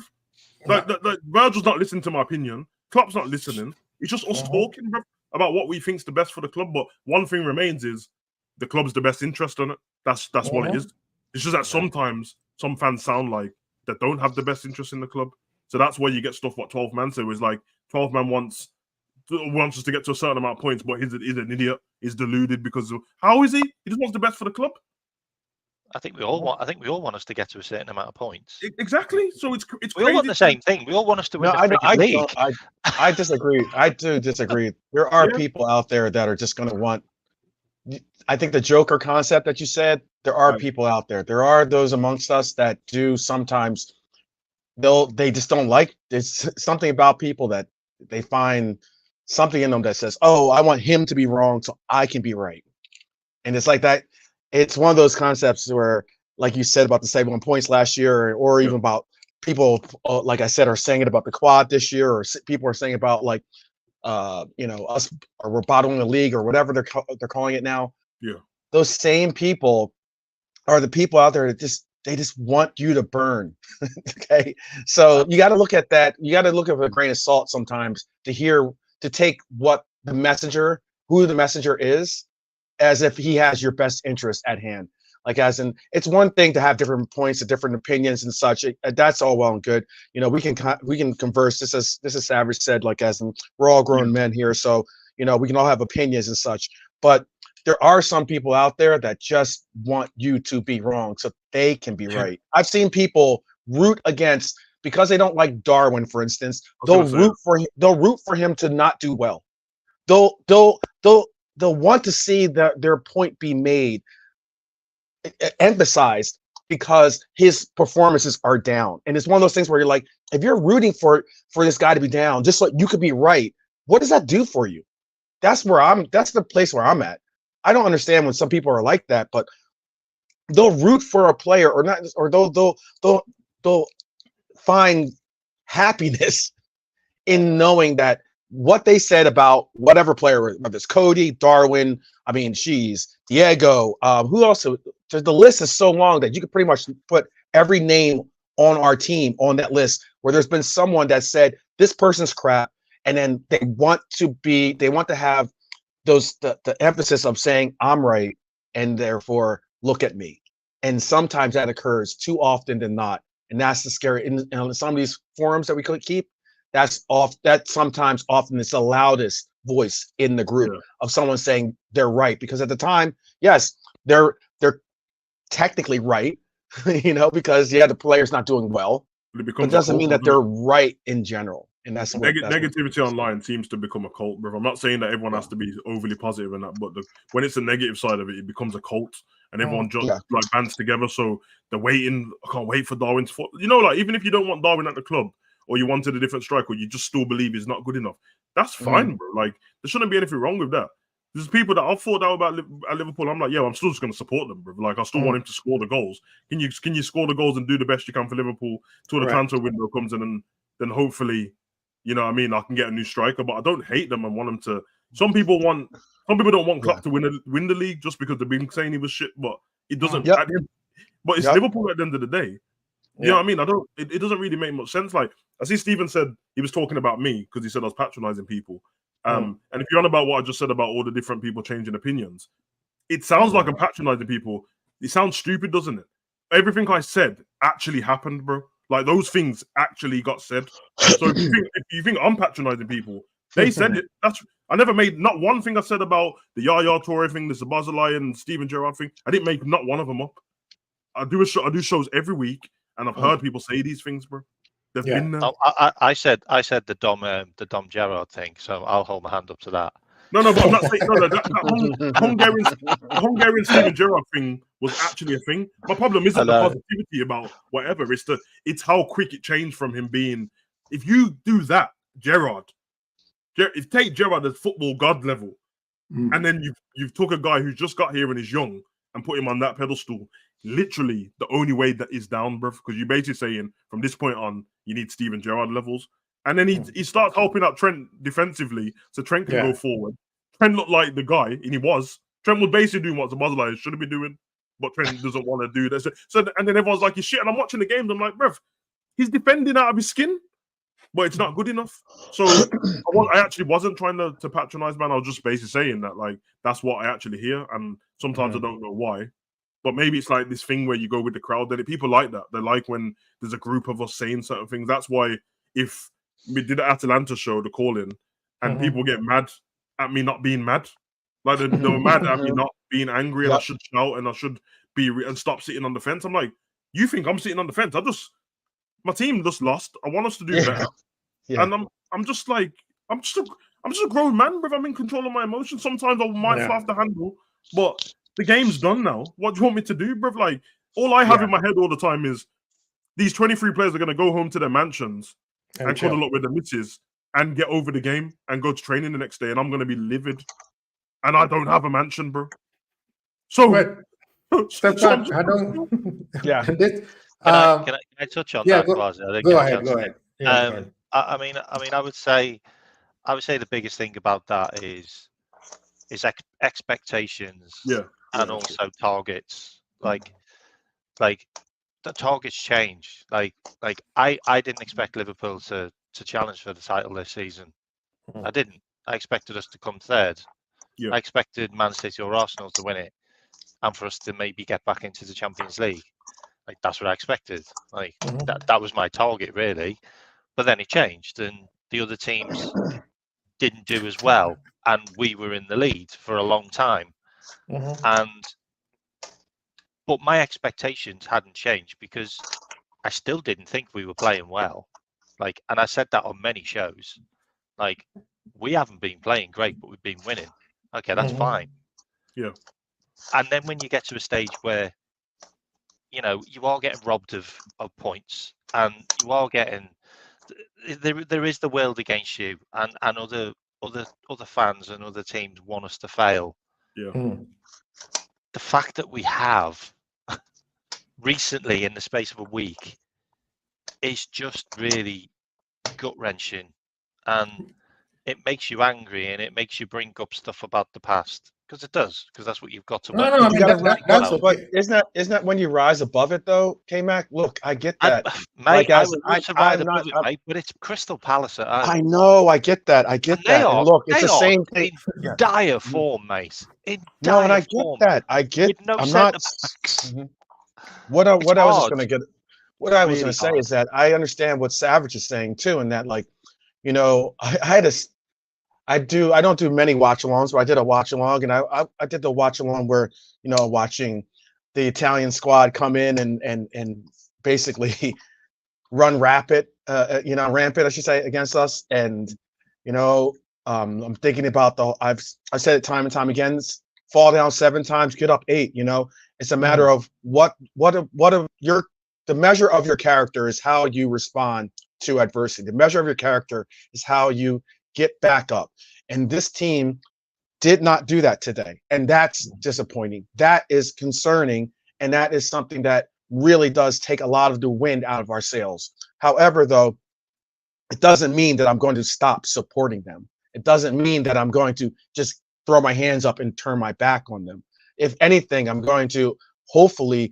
Like Virgil's not listening to my opinion. Klopp's not listening. It's just us talking, bro, about what we think's the best for the club. But one thing remains is the club's the best interest on it. That's what it is. It's just that sometimes some fans sound like they don't have the best interest in the club. So that's where you get stuff what 12 Man said was like 12 Man wants us to get to a certain amount of points, but he's an idiot. He's deluded because of how is he? He just wants the best for the club. I think we all want us to get to a certain amount of points. Exactly. So it's we crazy. all want the same thing. We all want us to win the league. I disagree. I do disagree. There are people out there that are just going to want. I think the Joker concept that you said, there are people out there. There are those amongst us that do sometimes they just don't like. There's something about people that they find something in them that says, "Oh, I want him to be wrong so I can be right." And it's like that. It's one of those concepts where, like you said about the 71 points last year, or even about people, like I said, are saying it about the quad this year, or people are saying about like us, or we're bottling the league, or whatever they're calling it now. Yeah. Those same people are the people out there that they just want you to burn. Okay. So you got to look at that. You got to look at it with a grain of salt sometimes to take what who the messenger is, as if he has your best interest at hand. Like, as in, it's one thing to have different points, different opinions and such. That's all well and good. We can converse. This is Savage said, like, as in, we're all grown men here, so we can all have opinions and such. But there are some people out there that just want you to be wrong so they can be right. I've seen people root against, because they don't like Darwin, for instance. They'll root for him to not do well. They'll want to see their point be made, emphasized, because his performances are down. And it's one of those things where you're like, if you're rooting for this guy to be down just so you could be right, what does that do for you? That's the place where I'm at. I don't understand when some people are like that, but they'll root for a player or not, or they'll find happiness in knowing that what they said about whatever player, whether it's Cody, Darwin, Diego, who else? The list is so long that you could pretty much put every name on our team on that list where there's been someone that said this person's crap, and then they want to have the emphasis of saying I'm right, and therefore look at me. And sometimes that occurs too often than not, and that's the scary. In some of these forums that we could keep, sometimes often it's the loudest voice in the group of someone saying they're right, because at the time, yes, they're technically right, because the player's not doing well, but it doesn't mean that they're right in general. And that's negativity online seems to become a cult, bro. I'm not saying that everyone has to be overly positive in that, but when it's the negative side of it, it becomes a cult, and everyone just like bands together. So they're waiting. I can't wait for Darwin to fall. Like, even if you don't want Darwin at the club, or you wanted a different striker, or you just still believe he's not good enough, that's fine, bro. Like, there shouldn't be anything wrong with that. There's people that I've thought out about at Liverpool. I'm like, I'm still just going to support them, bro. Like, I still want him to score the goals. Can you score the goals and do the best you can for Liverpool till the transfer window comes in, and then hopefully, I can get a new striker. But I don't hate them and want them to. Some people don't want Klopp to win the league just because they've been saying he was shit. But it doesn't. But it's Liverpool at the end of the day. You know what I mean? It doesn't really make much sense. Like, I see Stephen said he was talking about me because he said I was patronizing people. And if you're on about what I just said about all the different people changing opinions, it sounds like I'm patronizing people. It sounds stupid, doesn't it? Everything I said actually happened, bro. Like, those things actually got said. So if you think I'm patronizing people, they said it. I never made not one thing I said about the Yaya Toure thing, the Sabazalai and Steven Gerrard thing. I didn't make not one of them up. I do shows every week, and I've heard people say these things, bro. They've been there. I said the Dom Gerrard thing, so I'll hold my hand up to that. No, but I'm not saying that Hungarian Steven Gerrard thing was actually a thing. My problem isn't the positivity about whatever. It's how quick it changed from him being. If you do that, take Gerrard at football god level, and then you've took a guy who's just got here and is young and put him on that pedestal. Literally, the only way that is down, bro, because you're basically saying from this point on, you need Steven Gerrard levels. And then he starts helping out Trent defensively, so Trent can go forward. Trent looked like the guy, and he was. Trent was basically doing what Sabazalai should have been doing, but Trent doesn't want to do that. So and then everyone's like, he's shit. And I'm watching the games, I'm like, bruv, he's defending out of his skin, but it's not good enough. So I actually wasn't trying to patronize, man. I was just basically saying that, like, that's what I actually hear, and sometimes I don't know why. But maybe it's like this thing where you go with the crowd. That people like that. They like when there's a group of us saying certain things. That's why if we did the Atalanta show, the call-in, and people get mad at me not being mad, like they were mad at me not being angry, and I should shout and I should be and stop sitting on the fence. I'm like, you think I'm sitting on the fence? My team just lost. I want us to do better, and I'm just a grown man, bro. I'm in control of my emotions. Sometimes I might fly off the handle, but the game's done now. What do you want me to do, bro? Like, all I have in my head all the time is these 23 players are going to go home to their mansions and cuddle up with their missus and get over the game and go to training the next day, and I'm going to be livid. And I don't have a mansion, bro. So, I don't. Yeah. Can I touch on that? Go ahead. I mean, I would say I would say the biggest thing about that is expectations, and also targets. Like the targets change. Like I didn't expect Liverpool to challenge for the title this season. I didn't. I expected us to come third. I expected Man City or Arsenal to win it, and for us to maybe get back into the Champions League. Like that's what I expected. Like that was my target really. But then it changed, and the other teams didn't do as well, and we were in the lead for a long time. But my expectations hadn't changed because I still didn't think we were playing well. Like, and I said that on many shows. Like, we haven't been playing great, but we've been winning. Okay, that's fine. Yeah. And then when you get to a stage where, you know, you are getting robbed of points, and you are getting there is the world against you, and other fans and other teams want us to fail. Yeah. The fact that we have recently in the space of a week is just really gut wrenching, and it makes you angry, and it makes you bring up stuff about the past, because it does, because that's what you've got to. No, I mean, that's but isn't that when you rise above it though, K-Mac? Look, I get that, mate. Like, I would love to ride above it, mate, but it's Crystal Palace at home. I know, I get that, and look, it's the same thing. In dire form, mate. No, and I get that. I get. No, I'm not. What I was just gonna get. What I was gonna say is that I understand what Savage is saying too, and that, like, you know, I don't do many watch-alongs, but I did a watch-along, and I did the watch-along where, you know, watching the Italian squad come in and basically run rampant, I should say, against us. And, you know, I'm thinking about I've said it time and time again, fall down 7 times, get up 8, you know. It's a matter of the measure of your character is how you respond to adversity. The measure of your character is how you get back up. And this team did not do that today. And that's disappointing. That is concerning. And that is something that really does take a lot of the wind out of our sails. However, though, it doesn't mean that I'm going to stop supporting them. It doesn't mean that I'm going to just throw my hands up and turn my back on them. If anything, I'm going to hopefully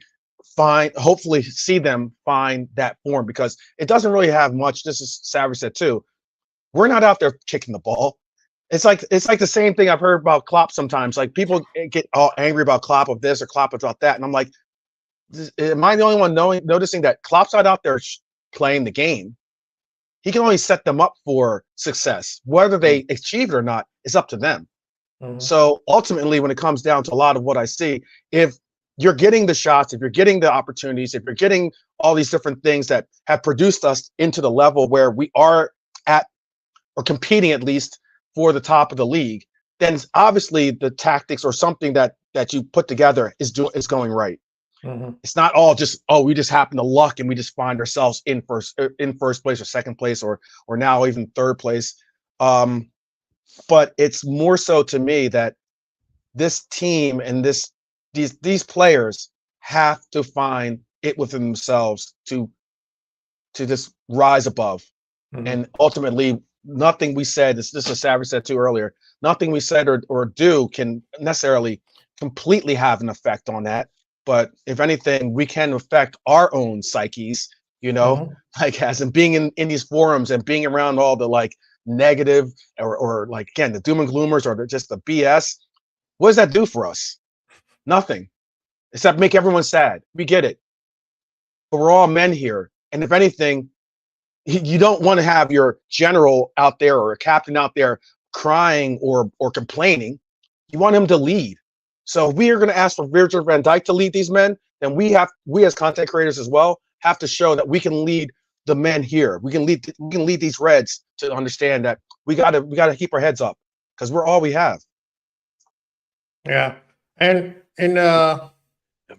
see them find that form, because it doesn't really have much. This is Savage said too. We're not out there kicking the ball. It's like the same thing I've heard about Klopp sometimes. Like, people get all angry about Klopp of this or Klopp about that, and I'm like, am I the only one noticing that Klopp's not out there playing the game? He can only set them up for success. Whether they achieve it or not is up to them. So ultimately, when it comes down to a lot of what I see, if you're getting the shots, if you're getting the opportunities, if you're getting all these different things that have produced us into the level where we are at, or competing at least for the top of the league, then obviously the tactics or something that you put together is going right. It's not all just, we just happen to luck and we just find ourselves in first place or second place or now even third place. But it's more so to me that this team and these players have to find it within themselves to just rise above. And ultimately, nothing we said, this is Savage said too earlier, nothing we said or do can necessarily completely have an effect on that. But if anything, we can affect our own psyches, you know, like, as in being in these forums and being around all the like negative or like, again, the doom and gloomers or just the BS. What does that do for us? Nothing, except make everyone sad. We get it. But we're all men here. And if anything, you don't want to have your general out there or a captain out there crying or complaining. You want him to lead. So if we are going to ask for Virgil van Dijk to lead these men, then we as content creators as well have to show that we can lead the men here. We can lead these Reds to understand that we gotta keep our heads up, because we're all we have. Yeah. And in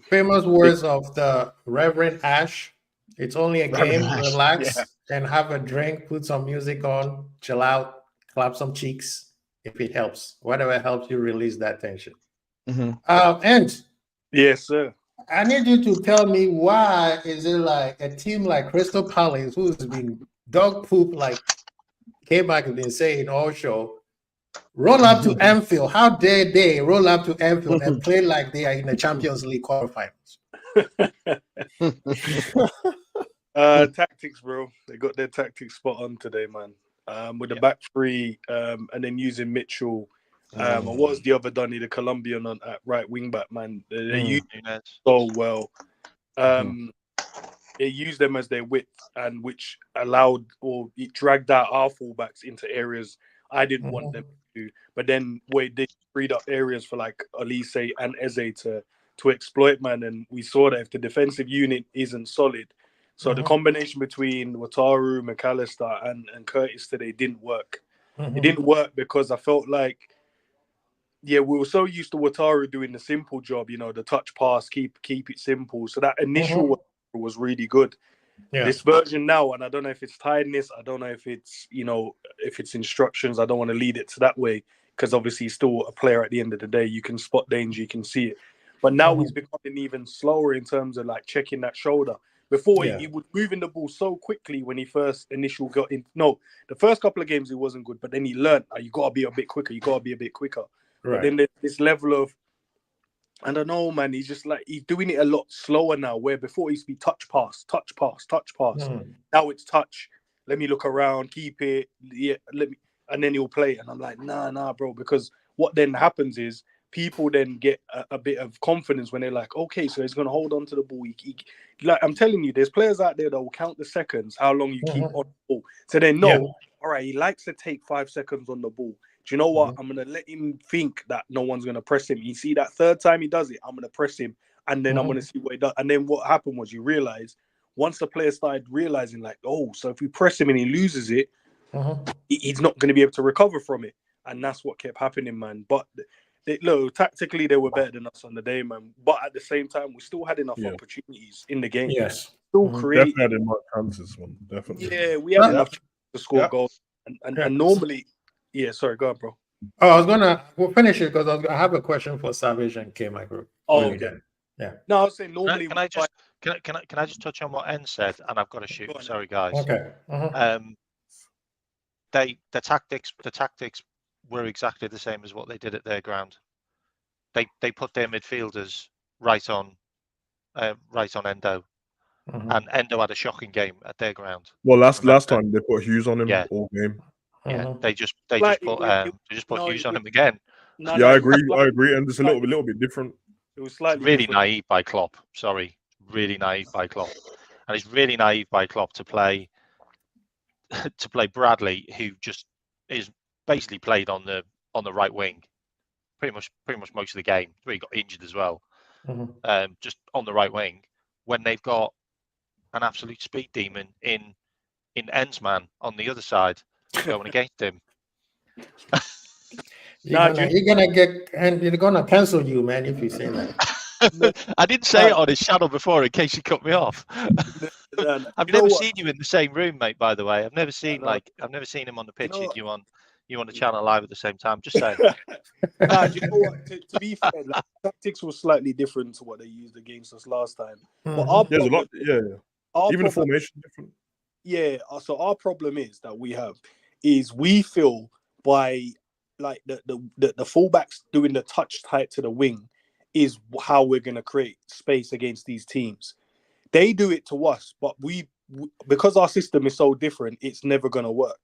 famous words of the Reverend Ash, it's only a game. Relax and have a drink, put some music on, chill out, clap some cheeks if it helps. Whatever helps you release that tension. And yes, sir. I need you to tell me, why is it like a team like Crystal Palace, who's been dog poop like K-Mac has been saying all show, roll up to Anfield. How dare they roll up to Anfield and play like they are in the Champions League quarterfinals? Tactics, bro. They got their tactics spot on today, man. With the back three, and then using Mitchell. And what was the other Donny, the Colombian on at right wing back, man? They used so well. They used them as their width, and which allowed or it dragged out our fullbacks into areas I didn't want them to do. But then they freed up areas for like Elise and Eze to exploit, man. And we saw that if the defensive unit isn't solid, so the combination between Wataru, McAllister, and Curtis today didn't work. It didn't work because I felt like, we were so used to Wataru doing the simple job, the touch pass, keep it simple. So that initial was really good. Yeah. This version now, and I don't know if it's tiredness, I don't know if it's if it's instructions. I don't want to lead it to that way because obviously he's still a player at the end of the day. You can spot danger, you can see it. But now he's becoming even slower in terms of like checking that shoulder. Before he was moving the ball so quickly when he got in. No, the first couple of games he wasn't good, but then he learned you got to be a bit quicker. You got to be a bit quicker. Right. But then there's this level of, I don't know, man. He's just like he's doing it a lot slower now. Where before it used to be touch pass. Now it's touch. Let me look around, keep it. Yeah, and then he'll play. And I'm like, nah, bro. Because what then happens is people then get a bit of confidence when they're like, okay, so he's going to hold on to the ball. Like I'm telling you, there's players out there that will count the seconds, how long you keep on the ball. So they know, all right, he likes to take 5 seconds on the ball. Do you know what? I'm going to let him think that no one's going to press him. You see that third time he does it, I'm going to press him. And then I'm going to see what he does. And then what happened was you realize, once the player started realizing like, oh, so if we press him and he loses it, he's not going to be able to recover from it. And that's what kept happening, man. But look, tactically, they were better than us on the day, man. But at the same time, we still had enough opportunities in the game. Yes. Still creating. Definitely had enough chances, man. Definitely. Yeah, we had enough chances to score goals. And normally, sorry, go on, bro. Oh, we'll finish it because I have a question for Savage and K-My group. Oh, okay. Yeah. No, I was saying normally. Can I just touch on what N said? And I've got to shoot. Sorry, guys. Okay. The tactics were exactly the same as what they did at their ground. They put their midfielders right on Endo, and Endo had a shocking game at their ground. Well, last time they put Hughes on him all game. Yeah, they just put Hughes on him again. I agree, and it's a little bit different. It was slightly really different. naive by Klopp. Sorry, really naive by Klopp, and it's really naive by Klopp to play Bradley, who just is basically played on the right wing, pretty much most of the game. He got injured as well, just on the right wing when they've got an absolute speed demon in Ensman on the other side going against him. You're gonna cancel you, man, if you say that. I didn't say it on his channel before in case you cut me off. I've never seen you in the same room, mate. By the way, I've never seen him on the pitch and you on the channel live at the same time. Just saying. You know what? To be fair, tactics was slightly different to what they used against us last time. But there's a lot. Even the formation different. Yeah. So our problem is that we feel by like the fullbacks doing the touch tight to the wing is how we're going to create space against these teams. They do it to us, but because our system is so different, it's never going to work.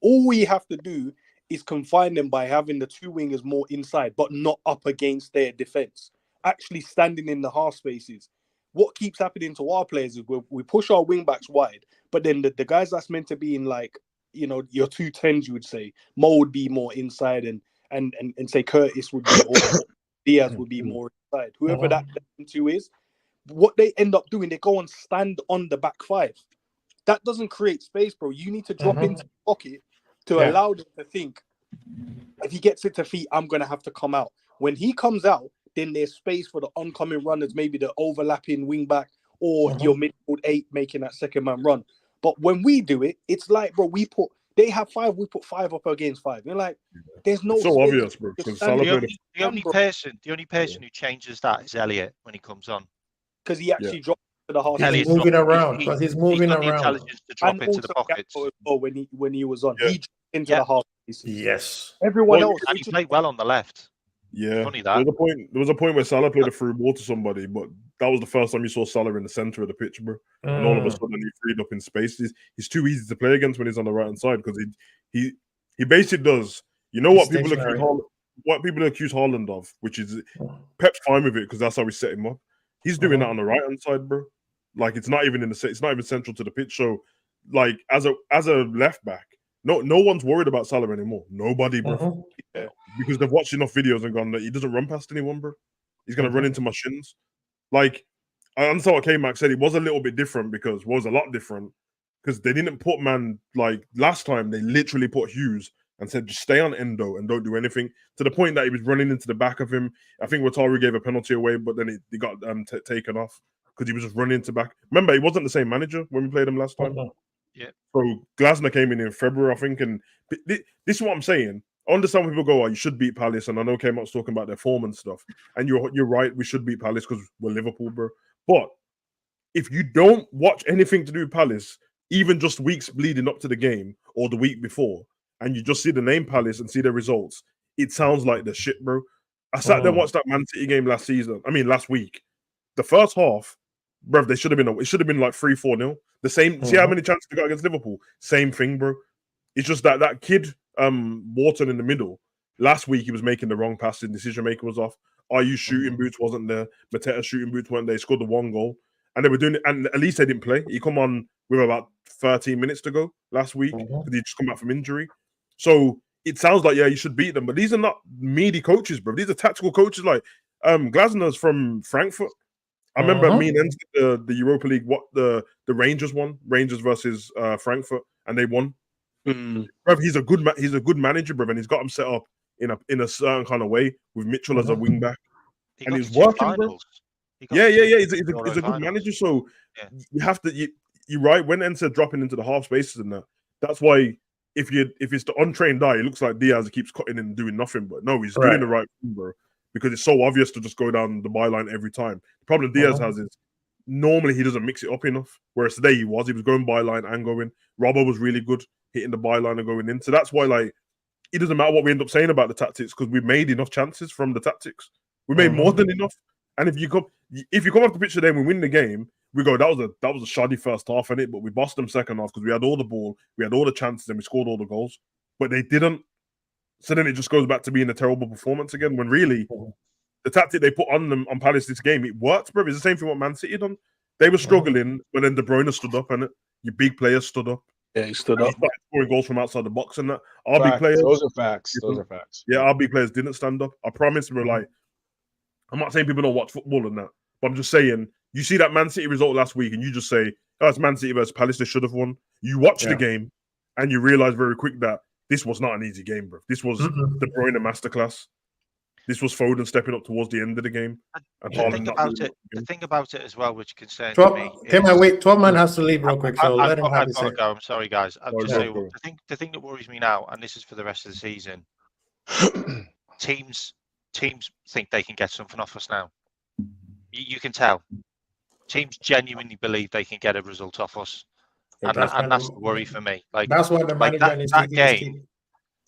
All we have to do is confine them by having the two wingers more inside, but not up against their defense, actually standing in the half spaces. What keeps happening to our players is we push our wing backs wide, but then the guys that's meant to be in like, your 210s, you would say, Mo would be more inside and say Curtis would be, or Diaz would be more inside. Whoever that two is, what they end up doing, they go and stand on the back five. That doesn't create space, bro. You need to drop into the pocket to allow them to think, if he gets it to feet, I'm going to have to come out. When he comes out, then there's space for the oncoming runners, maybe the overlapping wing back or your midfield 8 making that second man run. But when we do it, it's like, bro, they have 5, we put 5 up against 5. You're like, there's no. It's so obvious, bro. The only person who changes that is Elliot when he comes on. Because he actually dropped the half. He's moving around because he's moving around. The intelligence to drop into the pockets. When he was on, he jumped into the half spaces. Yes. Everyone else. And he played well on the left. Yeah. Funny that. There was a point where Salah played a through ball to somebody, but that was the first time you saw Salah in the center of the pitch, bro. And all of a sudden he freed up in space. He's too easy to play against when he's on the right hand side because he basically does. You know what people accuse Haaland of, which is Pep's fine with it because that's how we set him up. He's doing that on the right hand side, bro. Like it's not even central to the pitch. So, like as a left back, no one's worried about Salah anymore. Nobody, bro. Yeah. Because they've watched enough videos and gone that he doesn't run past anyone, bro. He's gonna run into my shins. Like I understand what K-Mac said. It was a little bit different because a lot different because they didn't put man like last time. They literally put Hughes and said just stay on Endo and don't do anything to the point that he was running into the back of him. I think Wataru gave a penalty away, but then he got taken off because he was just running into back. Remember, he wasn't the same manager when we played him last time. Yeah. So Glasner came in February, I think, and this is what I'm saying. I understand when people go, "Oh, you should beat Palace," and I know K-Mac's talking about their form and stuff, and you're right. We should beat Palace because we're Liverpool, bro. But if you don't watch anything to do with Palace, even just weeks leading up to the game or the week before, and you just see the name Palace and see the results, it sounds like the shit, bro. I sat there and watched that Man City game last week. The first half, bro, it should have been like 3-4-0. The same. See how many chances they got against Liverpool? Same thing, bro. It's just that kid, Wharton in the middle. Last week he was making the wrong passing. Decision maker was off. Are shooting boots wasn't there? Mateta's shooting boots weren't there. He scored the one goal, and they were doing it. And at least they didn't play. He come on with about 13 minutes to go last week because he just come back from injury. So it sounds like you should beat them, but these are not meaty coaches, bro. These are tactical coaches. Like Glasner's from Frankfurt. I remember me and Enz did the Europa League. What the Rangers won? Rangers versus Frankfurt, and they won. Bro, he's a good manager, bro, and he's got them set up in a certain kind of way with Mitchell as a wing back, and he's working, bro. Yeah. He's a good manager. So you have to. You're right. When Enz said dropping into the half spaces and that's why. If it's the untrained eye, it looks like Diaz keeps cutting and doing nothing. But no, he's doing the right thing, bro. Because it's so obvious to just go down the byline every time. The problem Diaz has is normally he doesn't mix it up enough. Whereas today he was going byline and going. Robbo was really good hitting the byline and going in. So that's why it doesn't matter what we end up saying about the tactics because we made enough chances from the tactics. We made more than enough. And if you come off the pitch today and we win the game, we go, that was a shoddy first half in it, but we bossed them second half because we had all the ball, we had all the chances, and we scored all the goals. But they didn't. So then it just goes back to being a terrible performance again. When really the tactic they put on Palace this game, it worked, bro. It's the same thing what Man City done. They were struggling, but then De Bruyne stood up, and your big players stood up. Yeah, he stood up. He started scoring goals from outside the box and that. Our big players. Those are facts. Those are facts. Yeah, our big players didn't stand up. I promise. We're like, I'm not saying people don't watch football and that, but I'm just saying. You see that Man City result last week, and you just say, "Oh, it's Man City versus Palace. They should have won." You watch the game, and you realize very quick that this was not an easy game, bro. This was De Bruyne masterclass. This was Foden stepping up towards the end of the game. The thing about it as well, which concerns me. Wait, 12 man has to leave real quick, so let him have his say. Go. I'm sorry, guys. The thing that worries me now, and this is for the rest of the season, teams think they can get something off us now. You can tell. Teams genuinely believe they can get a result off us, and that's the worry for me. Like that's what the manager that game.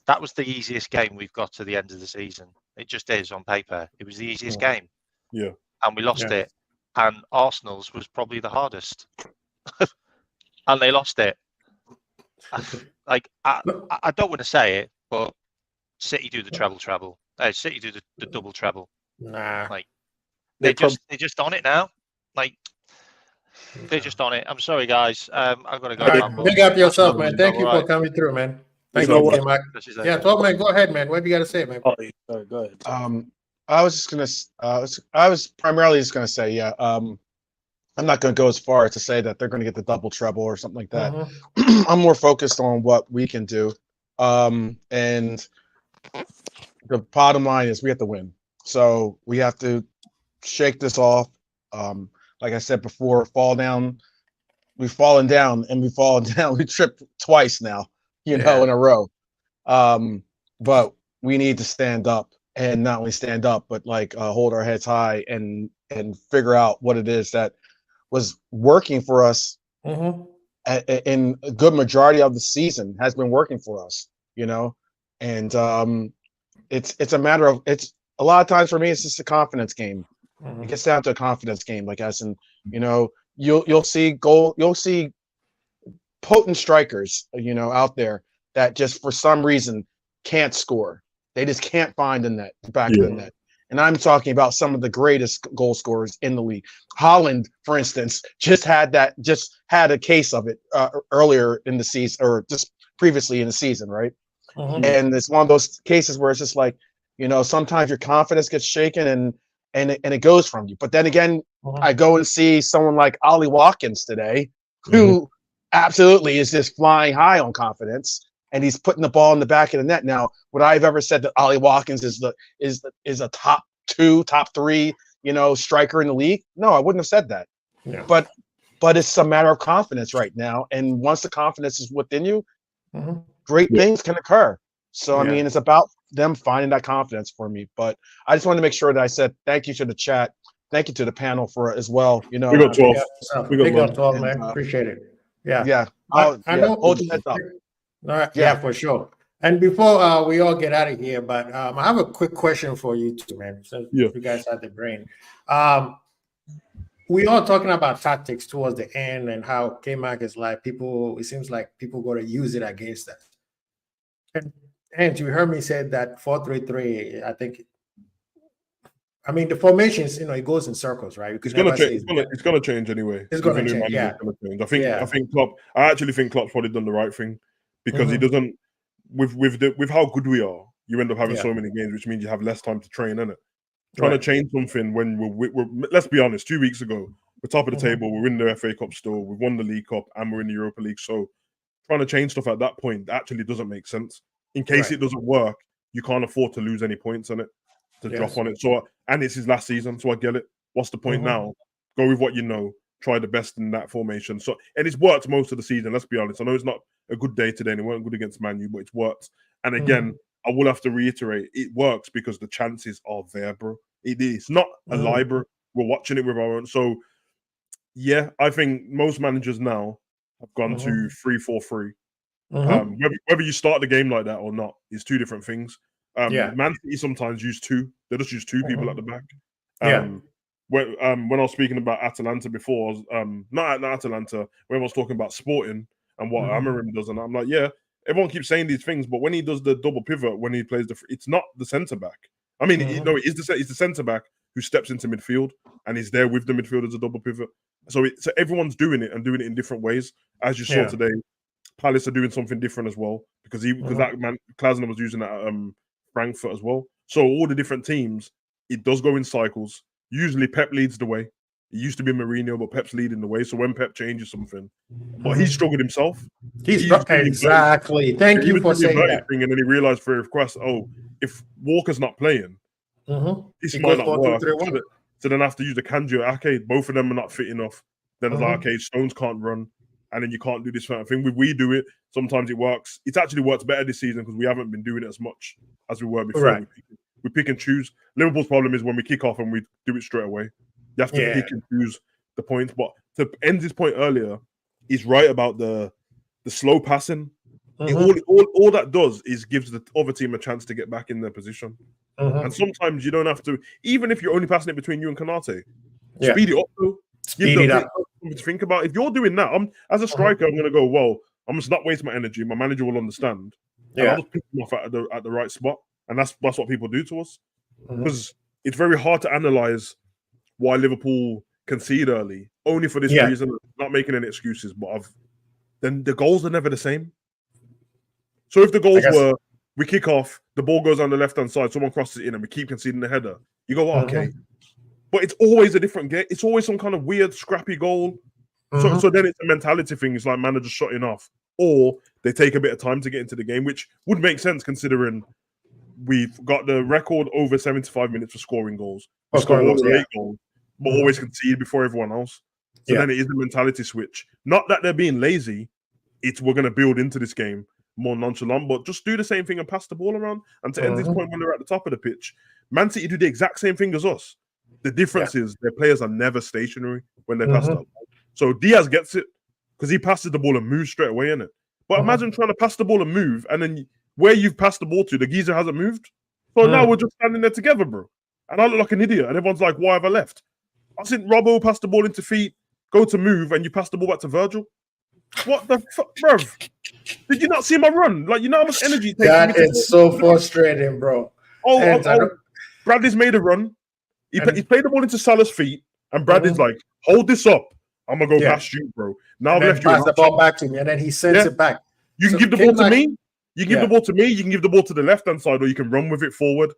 That was the easiest game we've got to the end of the season. It just is on paper. It was the easiest game. Yeah, and we lost it. And Arsenal's was probably the hardest, and they lost it. Like I don't want to say it, but City do the treble. City do the double treble. Nah, like they're just on it now. Like they're just on it. I'm sorry, guys. I've got to go. Right, big up yourself, man. Thank you for coming through, man. Thank you, Mike. Yeah, 12 man. Go ahead, man. What do you got to say, man? Oh, sorry, go ahead. I was primarily just gonna say, I'm not gonna go as far as to say that they're gonna get the double treble or something like that. I'm more focused on what we can do. And the bottom line is we have to win. So we have to shake this off. Like I said before, fall down. We've fallen down and we've fallen down. We tripped twice now, in a row. But we need to stand up, and not only stand up, but hold our heads high and figure out what it is that was working for us Mm-hmm. in a good majority of the season, has been working for us, you know, and it's a matter of, it's a lot of times for me, it's just a confidence game. Mm-hmm. It gets down to a confidence game, like us, and you know, you'll see potent strikers, you know, out there that just for some reason can't score. They just can't find the net, the back of the net. And I'm talking about some of the greatest goal scorers in the league. Holland, for instance, just had a case of it earlier in the season, or just previously in the season, right? Mm-hmm. And it's one of those cases where it's just like, you know, sometimes your confidence gets shaken and it goes from you. But then again, I go and see someone like Ollie Watkins today, who absolutely is just flying high on confidence, and he's putting the ball in the back of the net. Now, would I have ever said that Ollie Watkins is a top 2, top 3, you know, striker in the league? No, I wouldn't have said that. Yeah. But it's a matter of confidence right now, and once the confidence is within you, great things can occur. So I mean, it's about them finding that confidence for me. But I just wanted to make sure that I said thank you to the chat, thank you to the panel for it as well. You know, We got 12. Big up 12, man. Appreciate it. Yeah. Yeah. I know. Hold your heads up. Yeah, for sure. And before we all get out of here, but I have a quick question for you too, man. So you guys have the brain. We all talking about tactics towards the end and how K-Mac is like people. It seems like people going to use it against us. And you heard me say that 4-3-3. I think. I mean, the formations, you know, it goes in circles, right? It's gonna change. It's gonna change anyway. It's gonna change. Yeah. I think Klopp. I actually think Klopp's probably done the right thing, because he doesn't. With how good we are, you end up having so many games, which means you have less time to train, innit? Trying to change something when we're let's be honest, 2 weeks ago, we're top of the table, we're in the FA Cup still, we've won the League Cup, and we're in the Europa League. So trying to change stuff at that point actually doesn't make sense. In case it doesn't work, you can't afford to lose any points on it, to drop on it. So, and it's his last season, so I get it. What's the point now? Go with what you know. Try the best in that formation. So, and it's worked most of the season. Let's be honest. I know it's not a good day today, and it weren't good against Man U, but it's worked. And again, I will have to reiterate, it works because the chances are there, bro. It is not a lie, bro. We're watching it with our own. So, yeah, I think most managers now have gone to 3-4-3. Whether you start the game like that or not is two different things. Man City sometimes use 2. They just use 2 people at the back. When I was speaking about Atalanta before, not Atalanta, when I was talking about Sporting and what Amorim does, and I'm like, yeah, everyone keeps saying these things, but when he does the double pivot, when he plays it's not the centre back. I mean, it is the centre back who steps into midfield and is there with the midfield as a double pivot. So everyone's doing it and doing it in different ways. As you saw today, Palace are doing something different as well, because that man Klasner was using that at Frankfurt as well. So all the different teams, it does go in cycles. Usually Pep leads the way. It used to be Mourinho, but Pep's leading the way. So when Pep changes something, but he struggled himself. Exactly. Thank you for saying that. And then he realized for request, if Walker's not playing, this might not work. So then I have to use the Kanji or Ake. Both of them are not fit enough. Then it's like, okay, Stones can't run, and then you can't do this kind of thing. We do it. Sometimes it works. It's actually worked better this season because we haven't been doing it as much as we were before. Right. We pick and choose. Liverpool's problem is when we kick off and we do it straight away. You have to pick and choose the points. But to end this point earlier, he's right about the slow passing. All that does is gives the other team a chance to get back in their position. And sometimes you don't have to, even if you're only passing it between you and Kanate, speed it up though. Speed it up. Something to think about. If you're doing that, as a striker, I'm going to go, well, I'm just not wasting my energy. My manager will understand. And I'll just pick them off at the right spot. And that's what people do to us. Because it's very hard to analyze why Liverpool concede early, only for this reason. Not making any excuses, but then the goals are never the same. So if the goals were, we kick off, the ball goes on the left-hand side, someone crosses it in, and we keep conceding the header, you go, okay. But it's always a different game. It's always some kind of weird, scrappy goal. So then it's a mentality thing. It's like managers shutting off. Or they take a bit of time to get into the game, which would make sense considering we've got the record over 75 minutes for scoring goals. We score over 8 goals, but always concede before everyone else. So then it is a mentality switch. Not that they're being lazy. It's we're going to build into this game more nonchalant, but just do the same thing and pass the ball around. And to end this point, when they're at the top of the pitch, Man City do the exact same thing as us. The difference is their players are never stationary when they pass that ball. So Diaz gets it because he passes the ball and moves straight away, innit? But imagine trying to pass the ball and move, and then where you've passed the ball to, the geezer hasn't moved. So now we're just standing there together, bro. And I look like an idiot, and everyone's like, why have I left? I think Robbo passed the ball into feet, go to move, and you pass the ball back to Virgil. What the fuck, bro? Did you not see my run? Like, you know how much energy it takes? That is so frustrating, bro. Bradley's made a run. He played the ball into Salah's feet, and Bradley's like, hold this up. I'm going to go past you, bro. Now I've left you. Pass the ball back to me, and then he sends it back. You can give the ball to me. You can give the ball to me. You can give the ball to the left-hand side, or you can run with it forward.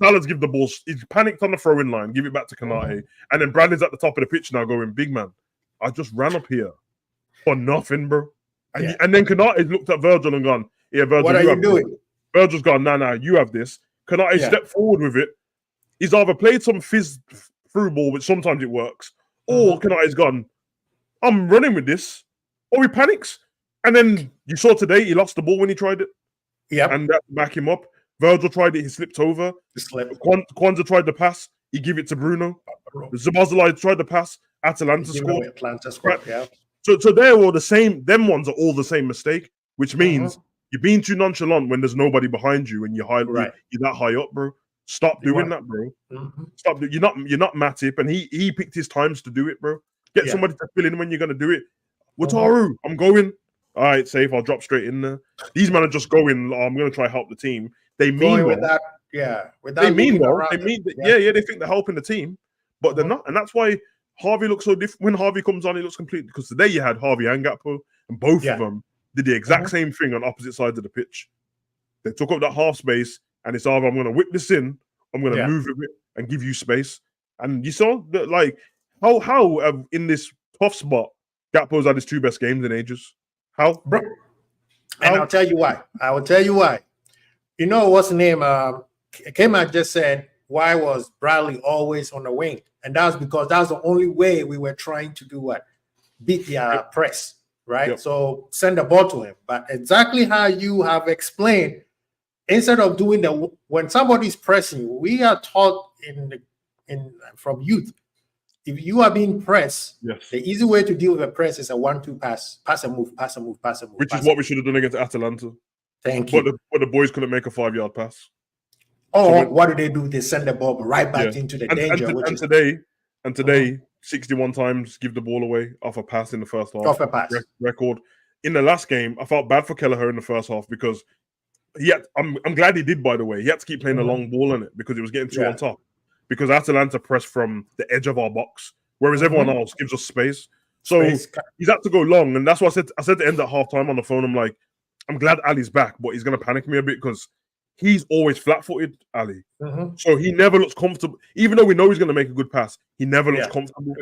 Salah's give the ball. He's panicked on the throwing line. Give it back to Kanate. And then Bradley's at the top of the pitch now going, big man, I just ran up here for nothing, bro. And then Kanate looked at Virgil and gone, yeah, Virgil, what are you doing? This. Virgil's gone, nah, you have this. Kanate stepped forward with it. He's either played some fizz through ball, which sometimes it works, or Kanate's gone, I'm running with this. Or he panics. And then you saw today, he lost the ball when he tried it. Yeah. And that back him up. Virgil tried it, he slipped over. Kwanzaa tried the pass, he gave it to Bruno. Zabazalai tried the pass, Atalanta scored. Yeah. So they're all the same, them ones are all the same mistake, which means you're being too nonchalant when there's nobody behind you and you're that high up, bro. Stop doing that, bro. Stop. You're not Matip, and he picked his times to do it, bro. Get somebody to fill in when you're gonna do it. Wataru, I'm going. All right, safe. I'll drop straight in there. These men are just going. I'm gonna try help the team. They mean well. They mean well. They mean they think they're helping the team, but they're not, and that's why Harvey looks so different. When Harvey comes on, he looks completely, because today you had Harvey and Gakpo, and both of them did the exact same thing on opposite sides of the pitch. They took up that half space, and it's either I'm going to whip this in, I'm going to move it and give you space. And you saw that, like, how in this tough spot, Gakpo's had his 2 best games in ages. How, bro? And I'll tell you why. You know what's the name? Kema just said, why was Bradley always on the wing? And that's because that's the only way we were trying to do what? Beat the press, right? Yep. So send the ball to him. But exactly how you have explained, instead of doing when somebody's pressing, we are taught from youth, if you are being pressed, the easy way to deal with a press is a 1-2 pass and move, pass and move. Which is what we should have done against Atalanta. Thank you. But the boys couldn't make a 5-yard pass. Oh, what do they do? They send the ball right back into the danger. And today, 61 times give the ball away off a pass in the first half. Off a pass. Record. In the last game, I felt bad for Kelleher in the first half because I'm glad he did, by the way. He had to keep playing a long ball in it because it was getting too on top. Because Atalanta pressed from the edge of our box, whereas everyone else gives us space. So he's had to go long. And that's what I said to end at halftime on the phone. I'm like, I'm glad Ali's back, but he's going to panic me a bit because he's always flat-footed, Ali. So he never looks comfortable. Even though we know he's going to make a good pass, he never looks comfortable.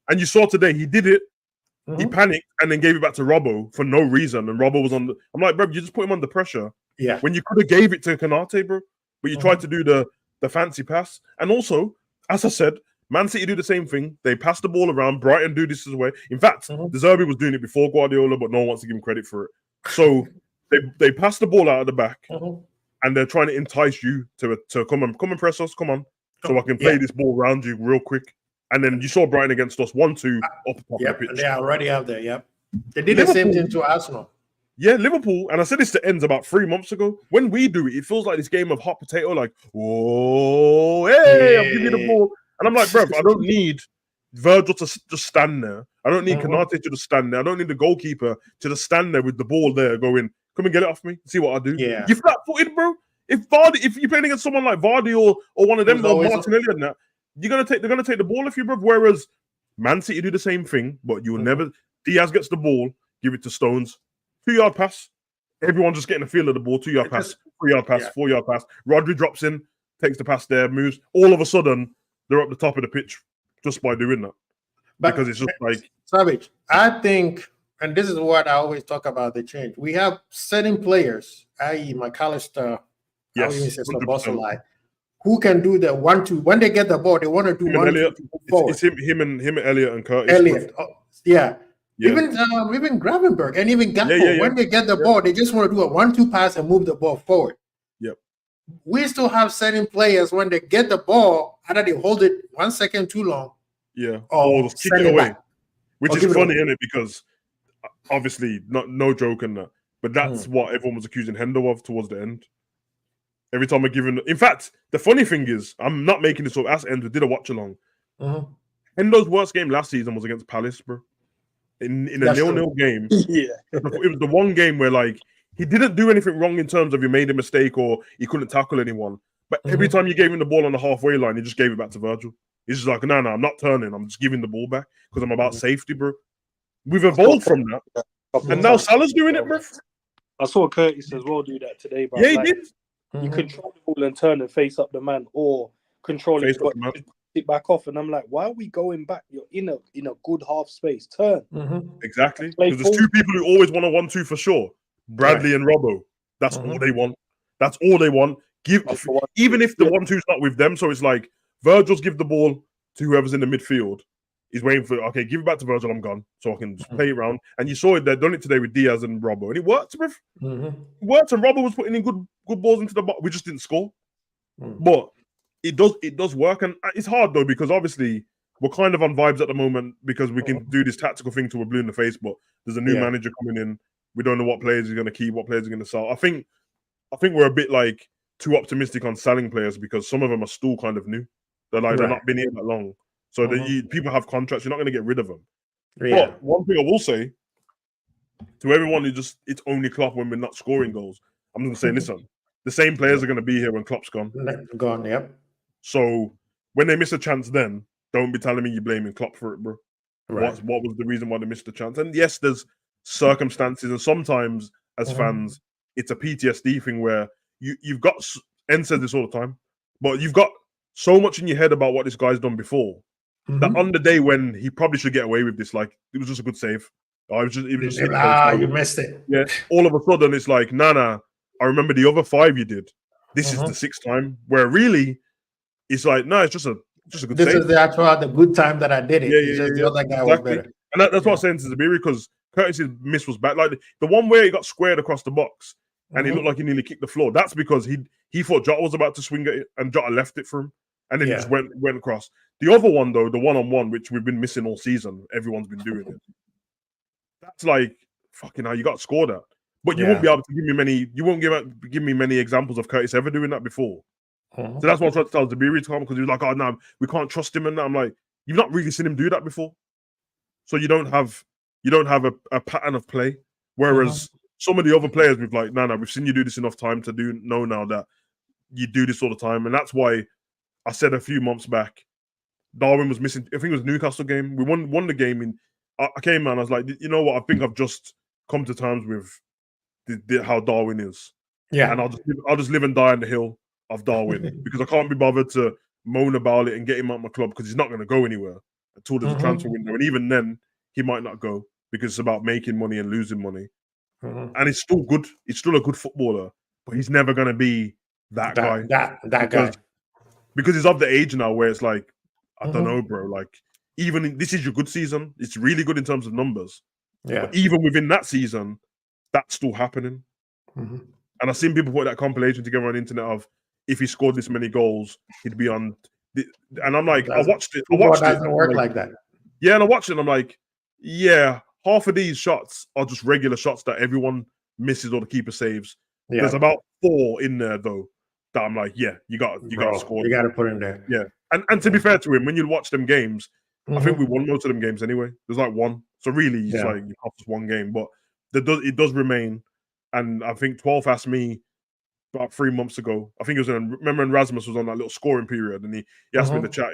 And you saw today, he did it. He panicked and then gave it back to Robbo for no reason. And Robbo was on the... I'm like, bro, you just put him under pressure. Yeah. When you could have gave it to Kanate, bro. But you tried to do the fancy pass. And also, as I said, Man City do the same thing. They pass the ball around. Brighton do this as well. In fact, De Zerbi was doing it before Guardiola, but no one wants to give him credit for it. So they pass the ball out of the back, and they're trying to entice you to come and press us. Come on, so I can play this ball around you real quick. And then you saw Brighton against us 1-2 up the pitch. They are already out there. Yep, they did the same thing to Arsenal. Yeah, Liverpool, and I said this to Ends about 3 months ago. When we do it, it feels like this game of hot potato. Like, whoa, hey, I'm giving you the ball, and I'm like, bro, I don't need Virgil to just stand there. I don't need Kanate to just stand there. I don't need the goalkeeper to just stand there with the ball there going, come and get it off me. See what I do. Yeah. You're flat-footed, bro. If you're playing against someone like Vardy or one of them, or Martinelli and that, they're gonna take the ball off you, bro. Whereas Man City do the same thing, but you will never. Diaz gets the ball, give it to Stones, 2-yard pass. Everyone just getting a feel of the ball, 2-yard pass, 3-yard pass, 4-yard pass. Rodri drops in, takes the pass there, moves. All of a sudden, they're up the top of the pitch just by doing that. Because it's just like Savage. I think, and this is what I always talk about the change. We have certain players, i.e. McAllister, who can do the 1-2. When they get the ball, they want to do 1-2 forward. It's him and Elliot and Curtis. Even Gravenberg and even Gakpo, when they get the ball, they just want to do a 1-2 pass and move the ball forward. Yep. We still have certain players when they get the ball, either they hold it 1 second too long, Yeah. or just kick send it it away. back. Which Or is give it funny, away. isn't it? Because obviously, no joke in that. But that's what everyone was accusing Hendo of towards the end. Every time I give him, in fact, the funny thing is, I'm not making this up. As Ends, we did a watch along. Hendo's worst game last season was against Palace, bro. In a 0-0 game. Yeah. It was the one game where like he didn't do anything wrong in terms of he made a mistake or he couldn't tackle anyone. But every time you gave him the ball on the halfway line, he just gave it back to Virgil. He's just like, no, I'm not turning. I'm just giving the ball back because I'm about safety, bro. We've evolved from that. And now Salah's doing it, bro. I saw Curtis as well do that today, bro. Yeah, he did. You control the ball and turn and face up the man, or control it, but it back off. And I'm like, why are we going back? You're in a good half space. Turn. Exactly. Because there's two people who always want a 1-2 for sure. Bradley and Robbo. That's all they want. That's all they want. Even if the 1-2's not with them, so it's like Virgil's give the ball to whoever's in the midfield. He's waiting for give it back to Virgil. I'm gone, so I can just play it around. And you saw it. They've done it today with Diaz and Robbo, and it worked. It worked, and Robbo was putting in good balls into the box. We just didn't score, but it does work, and it's hard though because obviously we're kind of on vibes at the moment because we can do this tactical thing till we're blue in the face. But there's a new manager coming in. We don't know what players he's going to keep, what players are going to sell. I think we're a bit like too optimistic on selling players because some of them are still kind of new. They're not been here that long. So people have contracts. You're not going to get rid of them. But one thing I will say to everyone who it's only Klopp when we're not scoring goals. I'm going to say, listen, the same players are going to be here when Klopp's gone. Gone, yep. So when they miss a chance, then don't be telling me you're blaming Klopp for it, bro. Right. What was the reason why they missed the chance? And yes, there's circumstances, and sometimes as fans, it's a PTSD thing where you've got. N says this all the time, but you've got so much in your head about what this guy's done before. That on the day when he probably should get away with this, like it was just a good save. You missed it. Yeah. All of a sudden, it's like, nah. I remember the other 5 you did. This is the 6th time. Where really, it's like, no, it's just a good save. This is the good time that I did it. The other guy was better. And that's what I'm saying to Zabiri because Curtis's miss was bad. Like the one where he got squared across the box and he looked like he nearly kicked the floor. That's because he thought Jota was about to swing at it and Jota left it for him. And then he just went across. The other one, though, the one-on-one, which we've been missing all season, everyone's been doing it. That's like, fucking hell, you got to score that. But you won't be able to give me many, you won't give me many examples of Curtis ever doing that before. So that's what I tried to tell Zabiri to come because he was like, oh, no, we can't trust him. And I'm like, you've not really seen him do that before. So you don't have a pattern of play. Whereas some of the other players, we've like, no, we've seen you do this enough time to know now that you do this all the time. And that's why I said a few months back, Darwin was missing. I think it was Newcastle game. We won the game. I came and I was like, you know what? I think I've just come to terms with how Darwin is. Yeah. And I'll just live and die on the hill of Darwin because I can't be bothered to moan about it and get him out of my club because he's not going to go anywhere until there's a transfer window. And even then, he might not go because it's about making money and losing money. And he's still good. He's still a good footballer, but he's never going to be that guy. That guy. Because he's of the age now where it's like, I don't know, bro. Like, even this is your good season. It's really good in terms of numbers. Yeah. But even within that season, that's still happening. And I've seen people put that compilation together on the internet of if he scored this many goals, he'd be on. And I'm like, I watched it. It doesn't work like that. Yeah, and I watched it. And I'm like, yeah, half of these shots are just regular shots that everyone misses or the keeper saves. Yeah. There's about 4 in there though that I'm like, yeah, you got to score. You got to put him there. Yeah, and to be fair to him, when you watch them games, I think we won most of them games anyway. There's like 1, so really, it's like you have just 1 game, but it does remain. And I think 12 asked me about 3 months ago. I think it was remember when Rasmus was on that little scoring period, and he asked me in the chat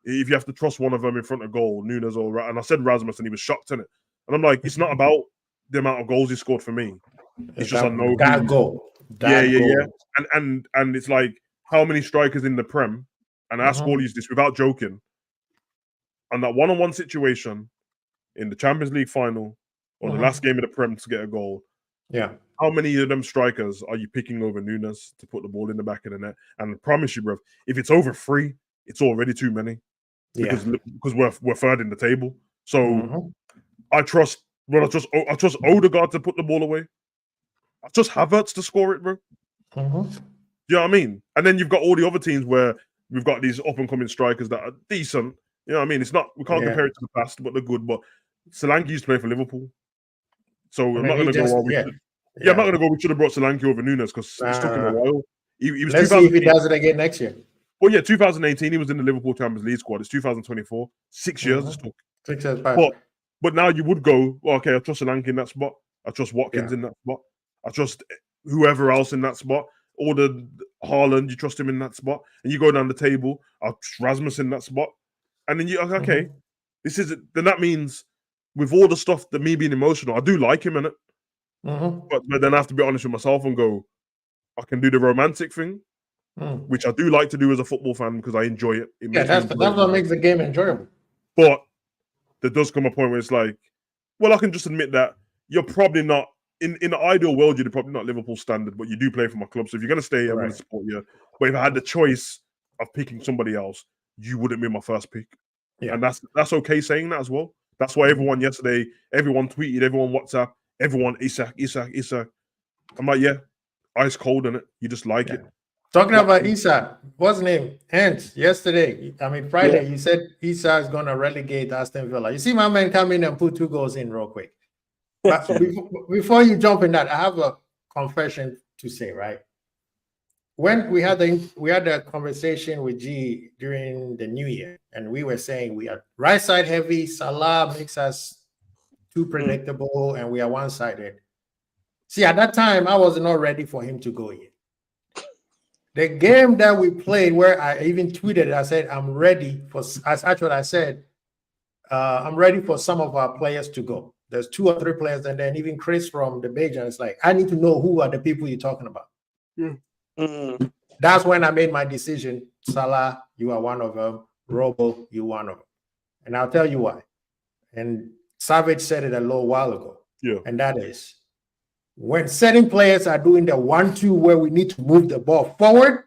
if you have to trust one of them in front of goal, Nunes or and I said Rasmus, and he was shocked in it. And I'm like, it's not about the amount of goals he scored for me. It's just I know that goal. Yeah. And it's like how many strikers in the Prem, and I ask all these this without joking, on that one-on-one situation in the Champions League final or the last game of the Prem to get a goal. Yeah. How many of them strikers are you picking over Nunes to put the ball in the back of the net? And I promise you, bro, if it's over 3, it's already too many. Because we're third in the table. So I trust Odegaard to put the ball away. I trust Havertz to score it, bro. You know what I mean? And then you've got all the other teams where we've got these up and coming strikers that are decent, You know what I mean? It's not, we can't compare it to the past, but they're good. But Solanke used to play for Liverpool. So I'm not going to go, I'm not going to go, we should have brought Solanke over Nunes because it's took him a while. He was Let's see if he does it again next year. Well, yeah, 2018, he was in the Liverpool Champions League squad. It's 2024. 6 years it's took. 6 years back. But now you would go, well, okay, I trust Solanke in that spot. I trust Watkins in that spot. I trust whoever else in that spot. Or the Haaland, you trust him in that spot. And you go down the table, I trust Rasmus in that spot. And then you, okay, this is it. Then that means with all the stuff that me being emotional, I do like him in it. But then I have to be honest with myself and go, I can do the romantic thing, which I do like to do as a football fan because I enjoy it. That's what makes the game enjoyable. But there does come a point where it's like, well, I can just admit that you're probably not, in the ideal world, you're probably not Liverpool standard, but you do play for my club. So if you're going to stay, I'm going to support you. But if I had the choice of picking somebody else, you wouldn't be my first pick. Yeah. And that's okay saying that as well. That's why everyone yesterday, everyone tweeted, everyone WhatsApp, everyone Isak. I'm like, yeah, ice cold in it. You just like it. Talking about Isak, what's his name? Hence, yesterday, Friday, you said Isak is going to relegate Aston Villa. You see my man come in and put 2 goals in real quick. But before you jump in that, I have a confession to say, right? When we had a conversation with G during the New Year, and we were saying we are right side heavy, Salah makes us too predictable, and we are one-sided. See, at that time, I was not ready for him to go in. The game that we played, where I even tweeted, I said, I'm ready for, that's what I said, I'm ready for some of our players to go. There's 2 or 3 players, and then even Chris from the Bajan is like, I need to know who are the people you're talking about. That's when I made my decision. Salah, you are one of them. Robo, you one of them. And I'll tell you why. And Savage said it a little while ago. Yeah. And that is, when certain players are doing the 1-2 where we need to move the ball forward,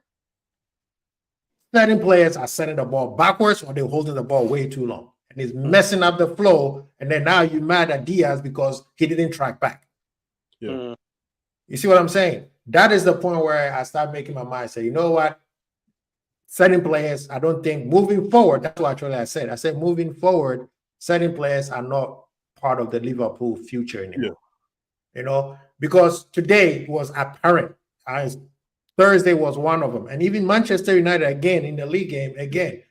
certain players are sending the ball backwards or they're holding the ball way too long. And it's messing up the flow. And then now you're mad at Diaz because he didn't track back. Yeah. You see what I'm saying? That is the point where I start making my mind say, you know what? Certain players, I don't think moving forward, that's what actually I said. I said moving forward, certain players are not part of the Liverpool future anymore. Yeah. You know, because today was apparent. Thursday was one of them. And even Manchester United again in the league game, again.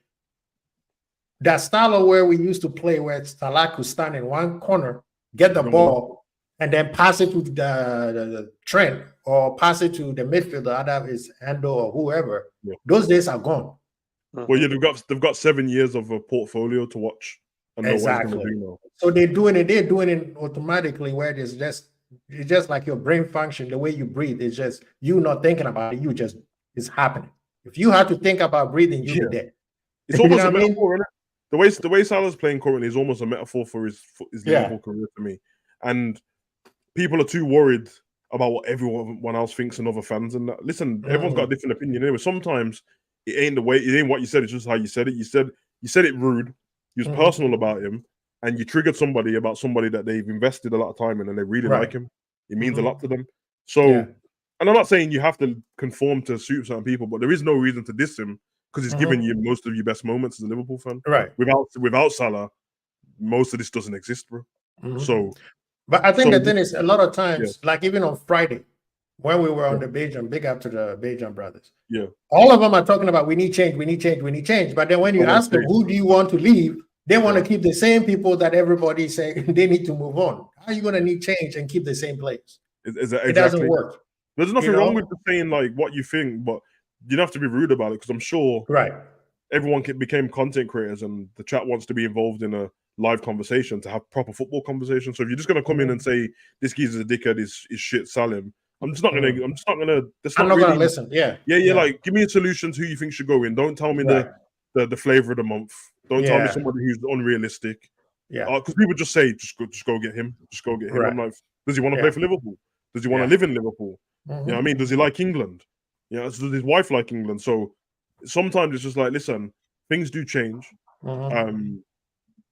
That style of where we used to play where Salah could stand in one corner, get the ball, and then pass it to the Trent or pass it to the midfielder, either is Endo or whoever. Yeah. Those days are gone. Well, yeah, they've got 7 years of a portfolio to watch. And exactly. Know what do now. So they're doing it automatically where it's just like your brain function, the way you breathe. It's just you not thinking about it. It's happening. If you have to think about breathing, you'll be dead. It's almost a metaphor, isn't it? The way Salah's playing currently is almost a metaphor for his Liverpool career to me. And people are too worried about what everyone else thinks and other fans. And that. Listen, everyone's got a different opinion anyway. Sometimes it ain't what you said. It's just how you said it. You said it rude. You was personal about him, and you triggered somebody about somebody that they've invested a lot of time in, and they really like him. It means a lot to them. So, and I'm not saying you have to conform to suit certain people, but there is no reason to diss him because he's given you most of your best moments as a Liverpool fan. Right. Without Salah, most of this doesn't exist, bro. So. But I think the thing is, a lot of times, like even on Friday, when we were on the Bajan, big up to the Bajan brothers. Yeah. All of them are talking about we need change. But then when you ask them, who do you want to leave? They want to keep the same people that everybody say they need to move on. How are you going to need change and keep the same players? It doesn't work. There's nothing wrong with saying like what you think, but you don't have to be rude about it because I'm sure everyone became content creators and the chat wants to be involved in a live conversation to have proper football conversation. So if you're just going to come in and say this geezer's a dickhead, is shit, Salim, I'm not going to listen. Yeah. Like give me a solution to who you think should go in. Don't tell me the flavor of the month. Don't tell me somebody who's unrealistic. Yeah. Because people just say, just go get him. Just go get him. I'm like, does he want to play for Liverpool? Does he want to live in Liverpool? You know what I mean? Does he like England? Does his wife like England? So sometimes it's just like, listen, things do change.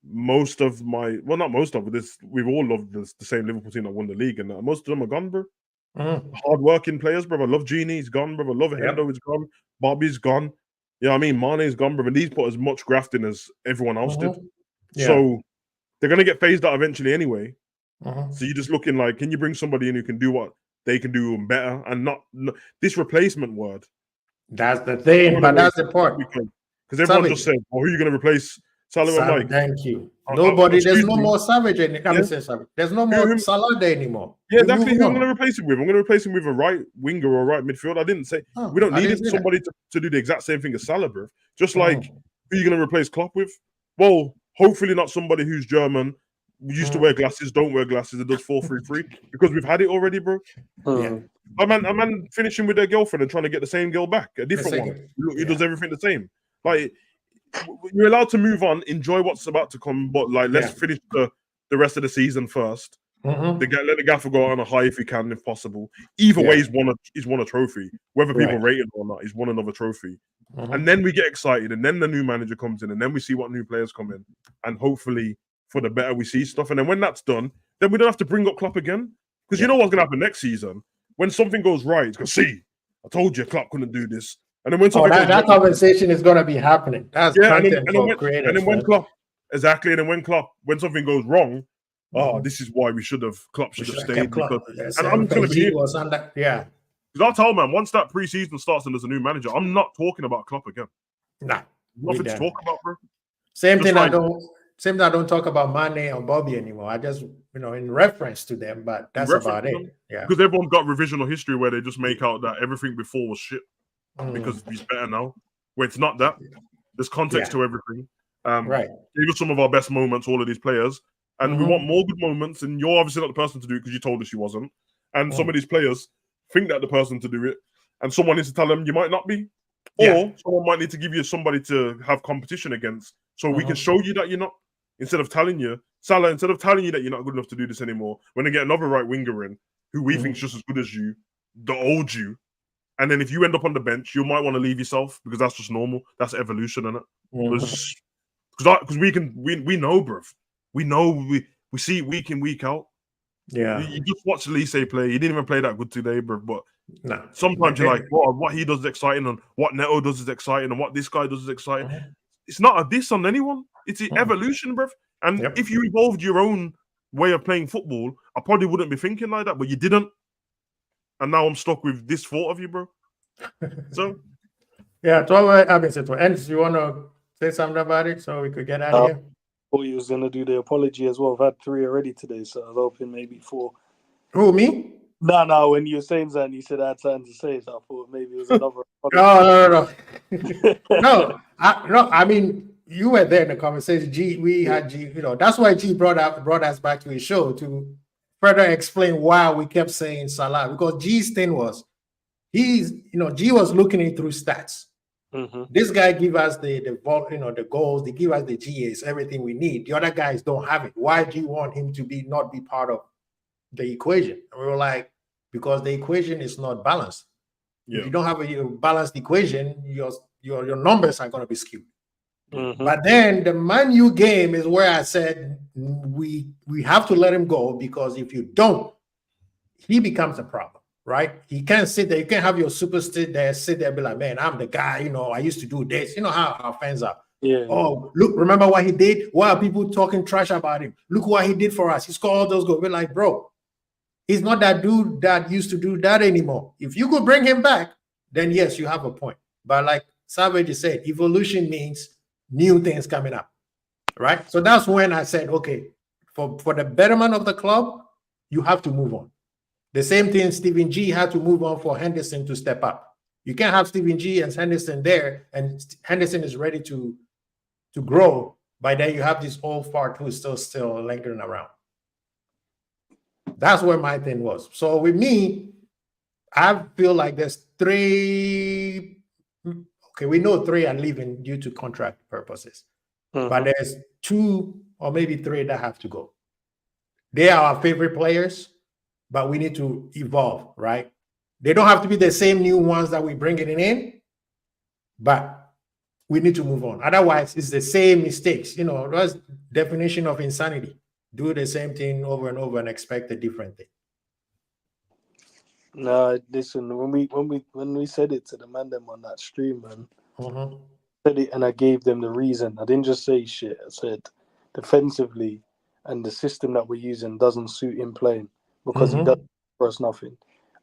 Most of not most of this, we've all loved the same Liverpool team that won the league, and most of them are gone, bro. Hard working players, bro. I love Genie, he's gone, bro. I love Hendo, he's gone. Bobby's gone. You know what I mean? Mane's gone, bro, and he's put as much graft in as everyone else did. Yeah. So they're gonna get phased out eventually anyway. Uh-huh. So you're just looking like, can you bring somebody in who can do what they can do and better, and not this replacement word? That's the thing, but that's the part. Because everyone just said, "Well, who are you going to replace Salah and Mike?" Thank you. Nobody. There's no more Savage. Yeah. There's no more Salah there anymore. Yeah, exactly. Who I'm going to replace him with? I'm going to replace him with a right winger or a right midfield. I didn't say we don't need somebody to do the exact same thing as Salah, bro. Just like who are you going to replace Klopp with? Well, hopefully not somebody who's German, used to wear glasses, don't wear glasses, and does 4-3-3, because we've had it already, bro. Yeah. A man finishing with their girlfriend and trying to get the same girl back, a different one who does everything the same. Like, you're allowed to move on, enjoy what's about to come, but like, let's finish the rest of the season first. Let the gaffer go on a high if he can, if possible. Either way, he's won a trophy, whether people rate it or not. He's won another trophy, and then we get excited, and then the new manager comes in, and then we see what new players come in, and hopefully for the better we see stuff. And then when that's done, then we don't have to bring up Klopp again, because you know what's gonna happen next season when something goes right. It's gonna see, I told you Klopp couldn't do this. And then when that conversation is going to be happening. That's content for creators. And then when Klopp, when something goes wrong, this is why Klopp should have stayed. And I'm going to be because I'll tell man, once that preseason starts and there's a new manager, I'm not talking about Klopp again. Nah, nothing to talk about, bro. Same thing. I don't talk about Mane or Bobby anymore. I just in reference to them, but that's about it. Yeah, because everyone's got revisional history where they just make out that everything before was shit. Because he's better now. Where it's not that. There's context to everything. These are some of our best moments, all of these players. And we want more good moments. And you're obviously not the person to do it because you told us you wasn't. And some of these players think that the person to do it. And someone needs to tell them you might not be. Or someone might need to give you somebody to have competition against. So we can show you that you're not. Instead of telling you, Salah, that you're not good enough to do this anymore, when they get another right winger in, who we think is just as good as you, the old you. And then if you end up on the bench, you might want to leave yourself because that's just normal. That's evolution, isn't it? Because we know, bruv. We know we see it week in, week out. Yeah. You just watch Lise play. He didn't even play that good today, bruv. But sometimes you're like, wow, what he does is exciting, and what Neto does is exciting, and what this guy does is exciting. It's not a diss on anyone. It's the evolution, bruv. And if you evolved your own way of playing football, I probably wouldn't be thinking like that, but you didn't. And now I'm stuck with this thought of you, bro. So, yeah. And you want to say something about it so we could get out of here? Thought he was going to do the apology as well. I've had 3 already today, so I was hoping maybe 4. Who, me? No. When you were saying that, you said I had something to say, so I thought maybe it was another. No. I mean, you were there in the conversation. We had G. That's why G brought us back to his show to further explain why we kept saying Salah, because G's thing was G was looking it through stats. This guy give us the goals, they give us the GAs, everything we need. The other guys don't have it. Why do you want him to not be part of the equation? And we were like, because the equation is not balanced. If you don't have a balanced equation, your numbers are going to be skewed. But then the Man U game is where I said we have to let him go, because if you don't, he becomes a problem, right? He can't sit there. You can't have your superstar sit there and be like, man, I'm the guy, I used to do this. You know how our fans are. Yeah. Oh, look, remember what he did? Why are people talking trash about him? Look what he did for us. He scored all those goals. We're like, bro, he's not that dude that used to do that anymore. If you could bring him back, then yes, you have a point. But like Savage said, evolution means new things coming up, right? So that's when I said, okay, for the betterment of the club, you have to move on. The same thing Stephen G had to move on for Henderson to step up. You can't have Stephen G and Henderson there, and Henderson is ready to grow. By then, you have this old fart who is still lingering around. That's where my thing was. So with me, I feel like there's 3. Okay, we know 3 are leaving due to contract purposes, but there's 2 or maybe 3 that have to go. They are our favorite players, but we need to evolve, right? They don't have to be the same new ones that we bring it in, but we need to move on. Otherwise, it's the same mistakes. That's definition of insanity. Do the same thing over and over and expect a different thing. No, listen. When we said it to the man them on that stream, man, Said it, and I gave them the reason. I didn't just say shit. I said defensively, and the system that we're using doesn't suit him playing because he doesn't for us nothing.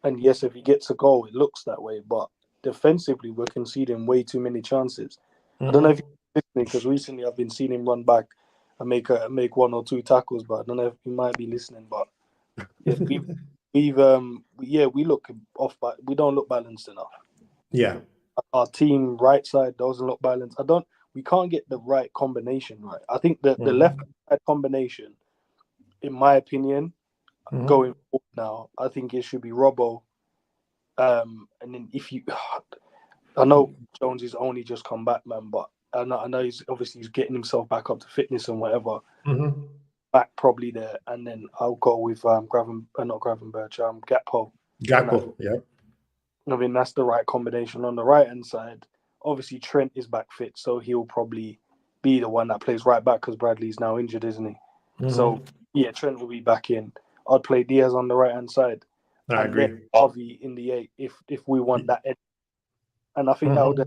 And yes, if he gets a goal, it looks that way. But defensively, we're conceding way too many chances. I don't know if you're listening, because recently I've been seeing him run back and make 1 or 2 tackles. But I don't know if you might be listening. But yeah, we look off, but we don't look balanced enough. Yeah. Our team right side doesn't look balanced. We can't get the right combination right. I think that the left side combination, in my opinion, going forward now, I think it should be Robbo. And then I know Jones has only just come back, man, but I know he's getting himself back up to fitness and whatever. Back probably there, and then I'll go with Gakpo. Gakpo, yeah. I mean, that's the right combination. On the right-hand side, obviously Trent is back fit, so he'll probably be the one that plays right back because Bradley's now injured, isn't he? So, yeah, Trent will be back in. I'd play Diaz on the right-hand side. I agree. Then Harvey in the 8 if we want that. And I think that would be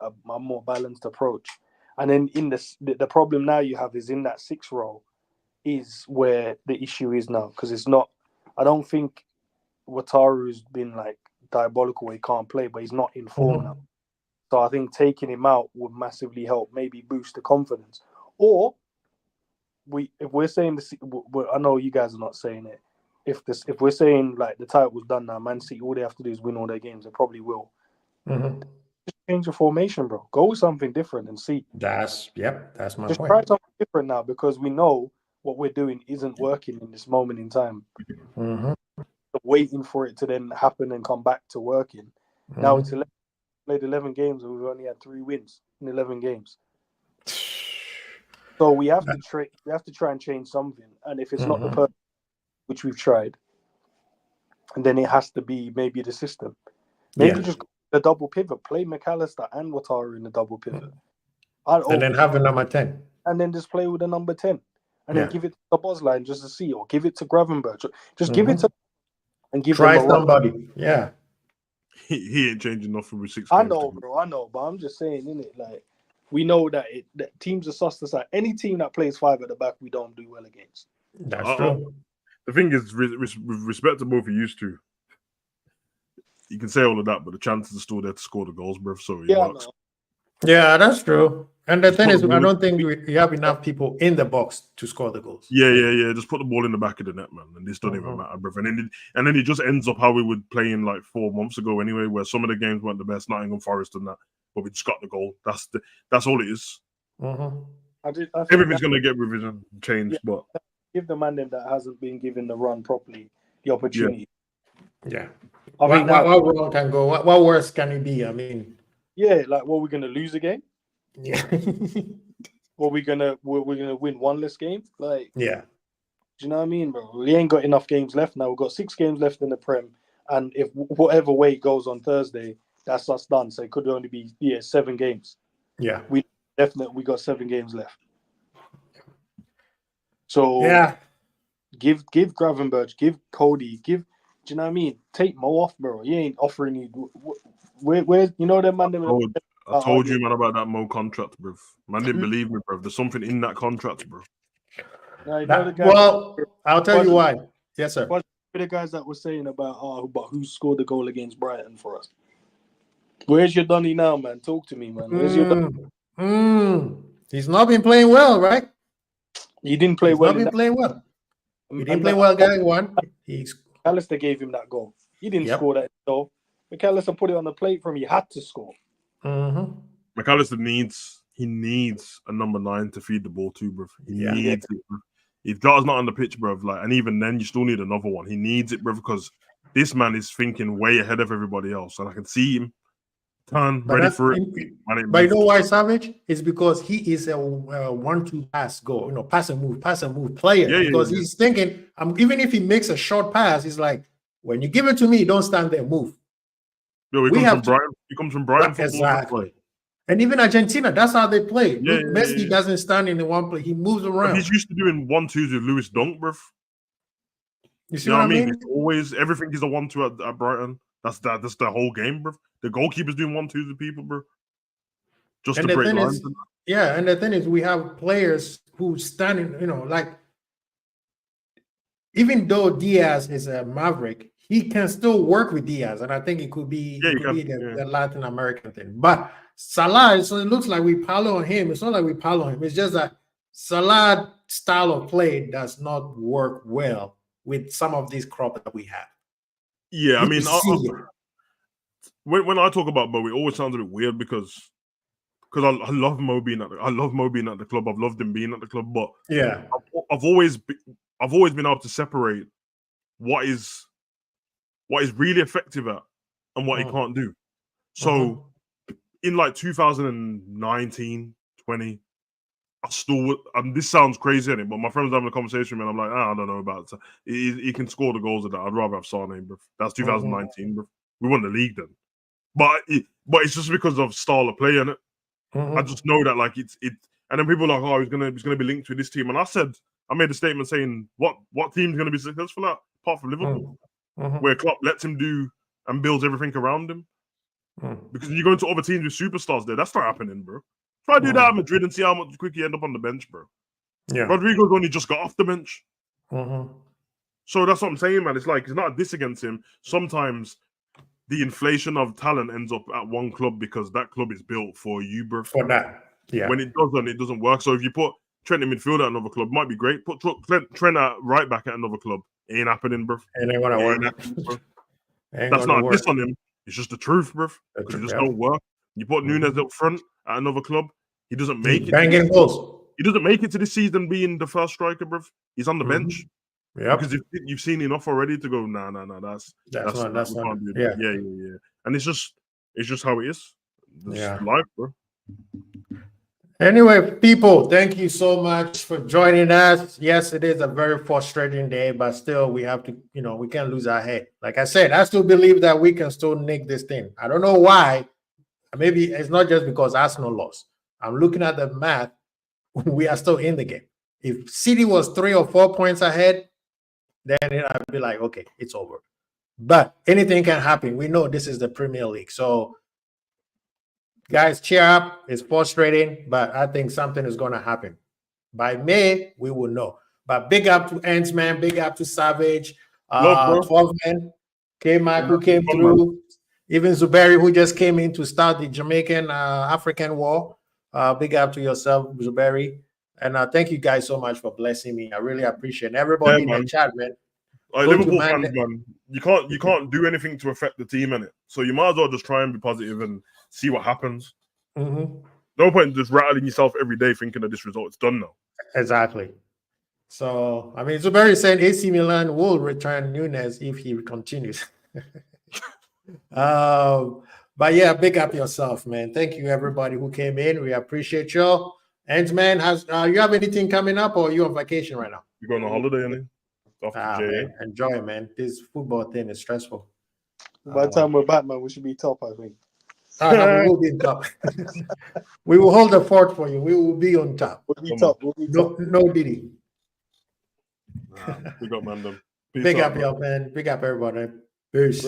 a more balanced approach. And then in the problem now you have is in that 6 role is where the issue is now, because it's not. I don't think Wataru's been like diabolical. He can't play, but he's not in form now. So I think taking him out would massively help, maybe boost the confidence. Or if we're saying this, I know you guys are not saying it. If we're saying like the title's done now, Man City, all they have to do is win all their games. They probably will. Just change the formation, bro. Go with something different and see. That's my point. Just try something different now, because we know what we're doing isn't working in this moment in time. Waiting for it to then happen and come back to working. Now it's played 11 games and we've only had 3 wins in 11 games. So we have to try and change something. And if it's not the person, which we've tried, and then it has to be maybe the system. Maybe just the double pivot, play McAllister and Wataru in the double pivot. And then have a number 10. And then just play with a number 10. And then give it to the Bosline just to see, or give it to Gravenberch. Just give it to and give try them somebody. Yeah. He ain't changing nothing with 6 games. I know, bro. I know, but I'm just saying, innit? Like, we know that teams are sussed aside. Any team that plays 5 at the back, we don't do well against. That's true. The thing is, with respect to both of you two, you can say all of that, but the chances are still there to score the goals, bro. So it works. Yeah, that's true. And the thing is, I don't think we have enough people in the box to score the goals. Yeah. Just put the ball in the back of the net, man. And this doesn't even matter, bro. And then it just ends up how we would play in like 4 months ago anyway, where some of the games weren't the best, Nottingham Forest and that, but we just got the goal. That's all it is. Everything's going to get revision, changed, but give the man that hasn't been given the run properly the opportunity. Yeah. What wrong can go? What worse can it be? I mean, yeah, like, what, we're gonna lose a game? Yeah. we're gonna win 1 less game? Like, yeah. Do you know what I mean, bro? We ain't got enough games left now. We've got 6 games left in the Prem, and if whatever way it goes on Thursday, that's us done. So it could only be 7 games. Yeah. We got 7 games left. So give Gravenberch, give Cody, do you know what I mean? Take Mo off, bro. You ain't offering you. Where you know them man? I told you, man, about that Mo contract, bro. Man didn't believe me, bro. There's something in that contract, bro. I'll tell you why. Yes, sir. What the guys that were saying about who scored the goal against Brighton for us? Where's your Donny now, man? Talk to me, man. Where's your Donny? He's not been playing well, right? He didn't play well. He didn't play well, guy. McAllister gave him that goal. He didn't score that goal. McAllister put it on the plate for him. He had to score. McAllister needs a number 9 to feed the ball to, bro. He needs it, bro. If Jota's not on the pitch, bro, like, and even then, you still need another one. He needs it, bro, because this man is thinking way ahead of everybody else, and I can see him ready for it. But you know why, Savage? It's because he is a 1-2 pass goal, pass and move player. Because he's thinking, even if he makes a short pass, he's like, when you give it to me, don't stand there, move. He comes from Brighton. Exactly. And even Argentina, that's how they play. Messi doesn't stand in the one place; he moves around. He's used to doing 1-2s with Lewis Dunk, bro. You see what I mean? It's always everything is a 1-2 at Brighton. That's the whole game, bro. The goalkeeper's doing 1-2s to people, bro. Just and to the break thing lines. is, yeah, and the thing is, we have players who standing, like, even though Diaz is a maverick, he can still work with Diaz, and I think it could be the Latin American thing. But Salah, so it looks like we pile on him. It's not like we pile on him. It's just that Salah style of play does not work well with some of these crop that we have. Yeah, I mean, when I talk about Mo, it always sounds a bit weird because I love Mo being at the club. I've loved him being at the club, but yeah, I've always been able to separate what is really effective at and what he can't do. So in like 2019, 20, I still this sounds crazy, but my friend was having a conversation with me, and I'm like, I don't know about it. He can score the goals of that. I'd rather have Sane, bro. That's 2019, bro. We won the league then. But it's just because of style of play, innit? I just know that like it's and then people are like, oh, he's gonna be linked to this team. And I made a statement saying what team's gonna be successful at, apart from Liverpool, where Klopp lets him do and builds everything around him. Because you go into other teams with superstars there, that's not happening, bro. Try to do that at Madrid and see how much quick you end up on the bench, bro. Yeah. Rodrigo's only just got off the bench. So that's what I'm saying, man. It's like, it's not a diss against him. Sometimes the inflation of talent ends up at one club because that club is built for you, bro. For that, yeah. When it doesn't work. So if you put Trent in midfield at another club, might be great. Put Trent at right back at another club. It ain't happening, bro. It ain't gonna work. That's not a diss on him. It's just the truth, bro. Because it just don't work. You put Nunes up front at another club, he doesn't make it. Banging goals. He doesn't make it to this season being the first striker, bro. He's on the bench. Yeah. Because you've seen enough already to go, nah, that's not. Yeah. And it's just how it is. It's life, bro. Anyway, people, thank you so much for joining us. Yes, it is a very frustrating day, but still we have to, we can't lose our head. Like I said, I still believe that we can still nick this thing. I don't know why. Maybe it's not just because Arsenal lost. I'm looking at the math. We are still in the game. If City was 3 or 4 points ahead, then I'd be like, okay, it's over. But anything can happen. We know this is the Premier League. So, guys, cheer up. It's frustrating, but I think something is going to happen. By May, we will know. But big up to Ends-Man, big up to Savage, 12-Man, K-Mac, who came through, even Zuberi, who just came in to start the Jamaican African war. Big up to yourself, Zuberi. And thank you guys so much for blessing me. I really appreciate it. Everybody in the chat, man. Liverpool fans, man, you can't do anything to affect the team in it. So you might as well just try and be positive and see what happens. No point in just rattling yourself every day thinking that this result is done now. Exactly. So, I mean, Zuberi said AC Milan will return Nunes if he continues. But yeah, big up yourself, man. Thank you, everybody who came in. We appreciate y'all. And man, you have anything coming up, or are you on vacation right now? You going on holiday, any? Man, enjoy, man. This football thing is stressful. By the time we're back, man, we should be top, I think. No, we will be in top. We will hold the fort for you. We will be on top. We'll be top. No Diddy. Big up, man. Big up, y'all, man. Big up, everybody. Peace.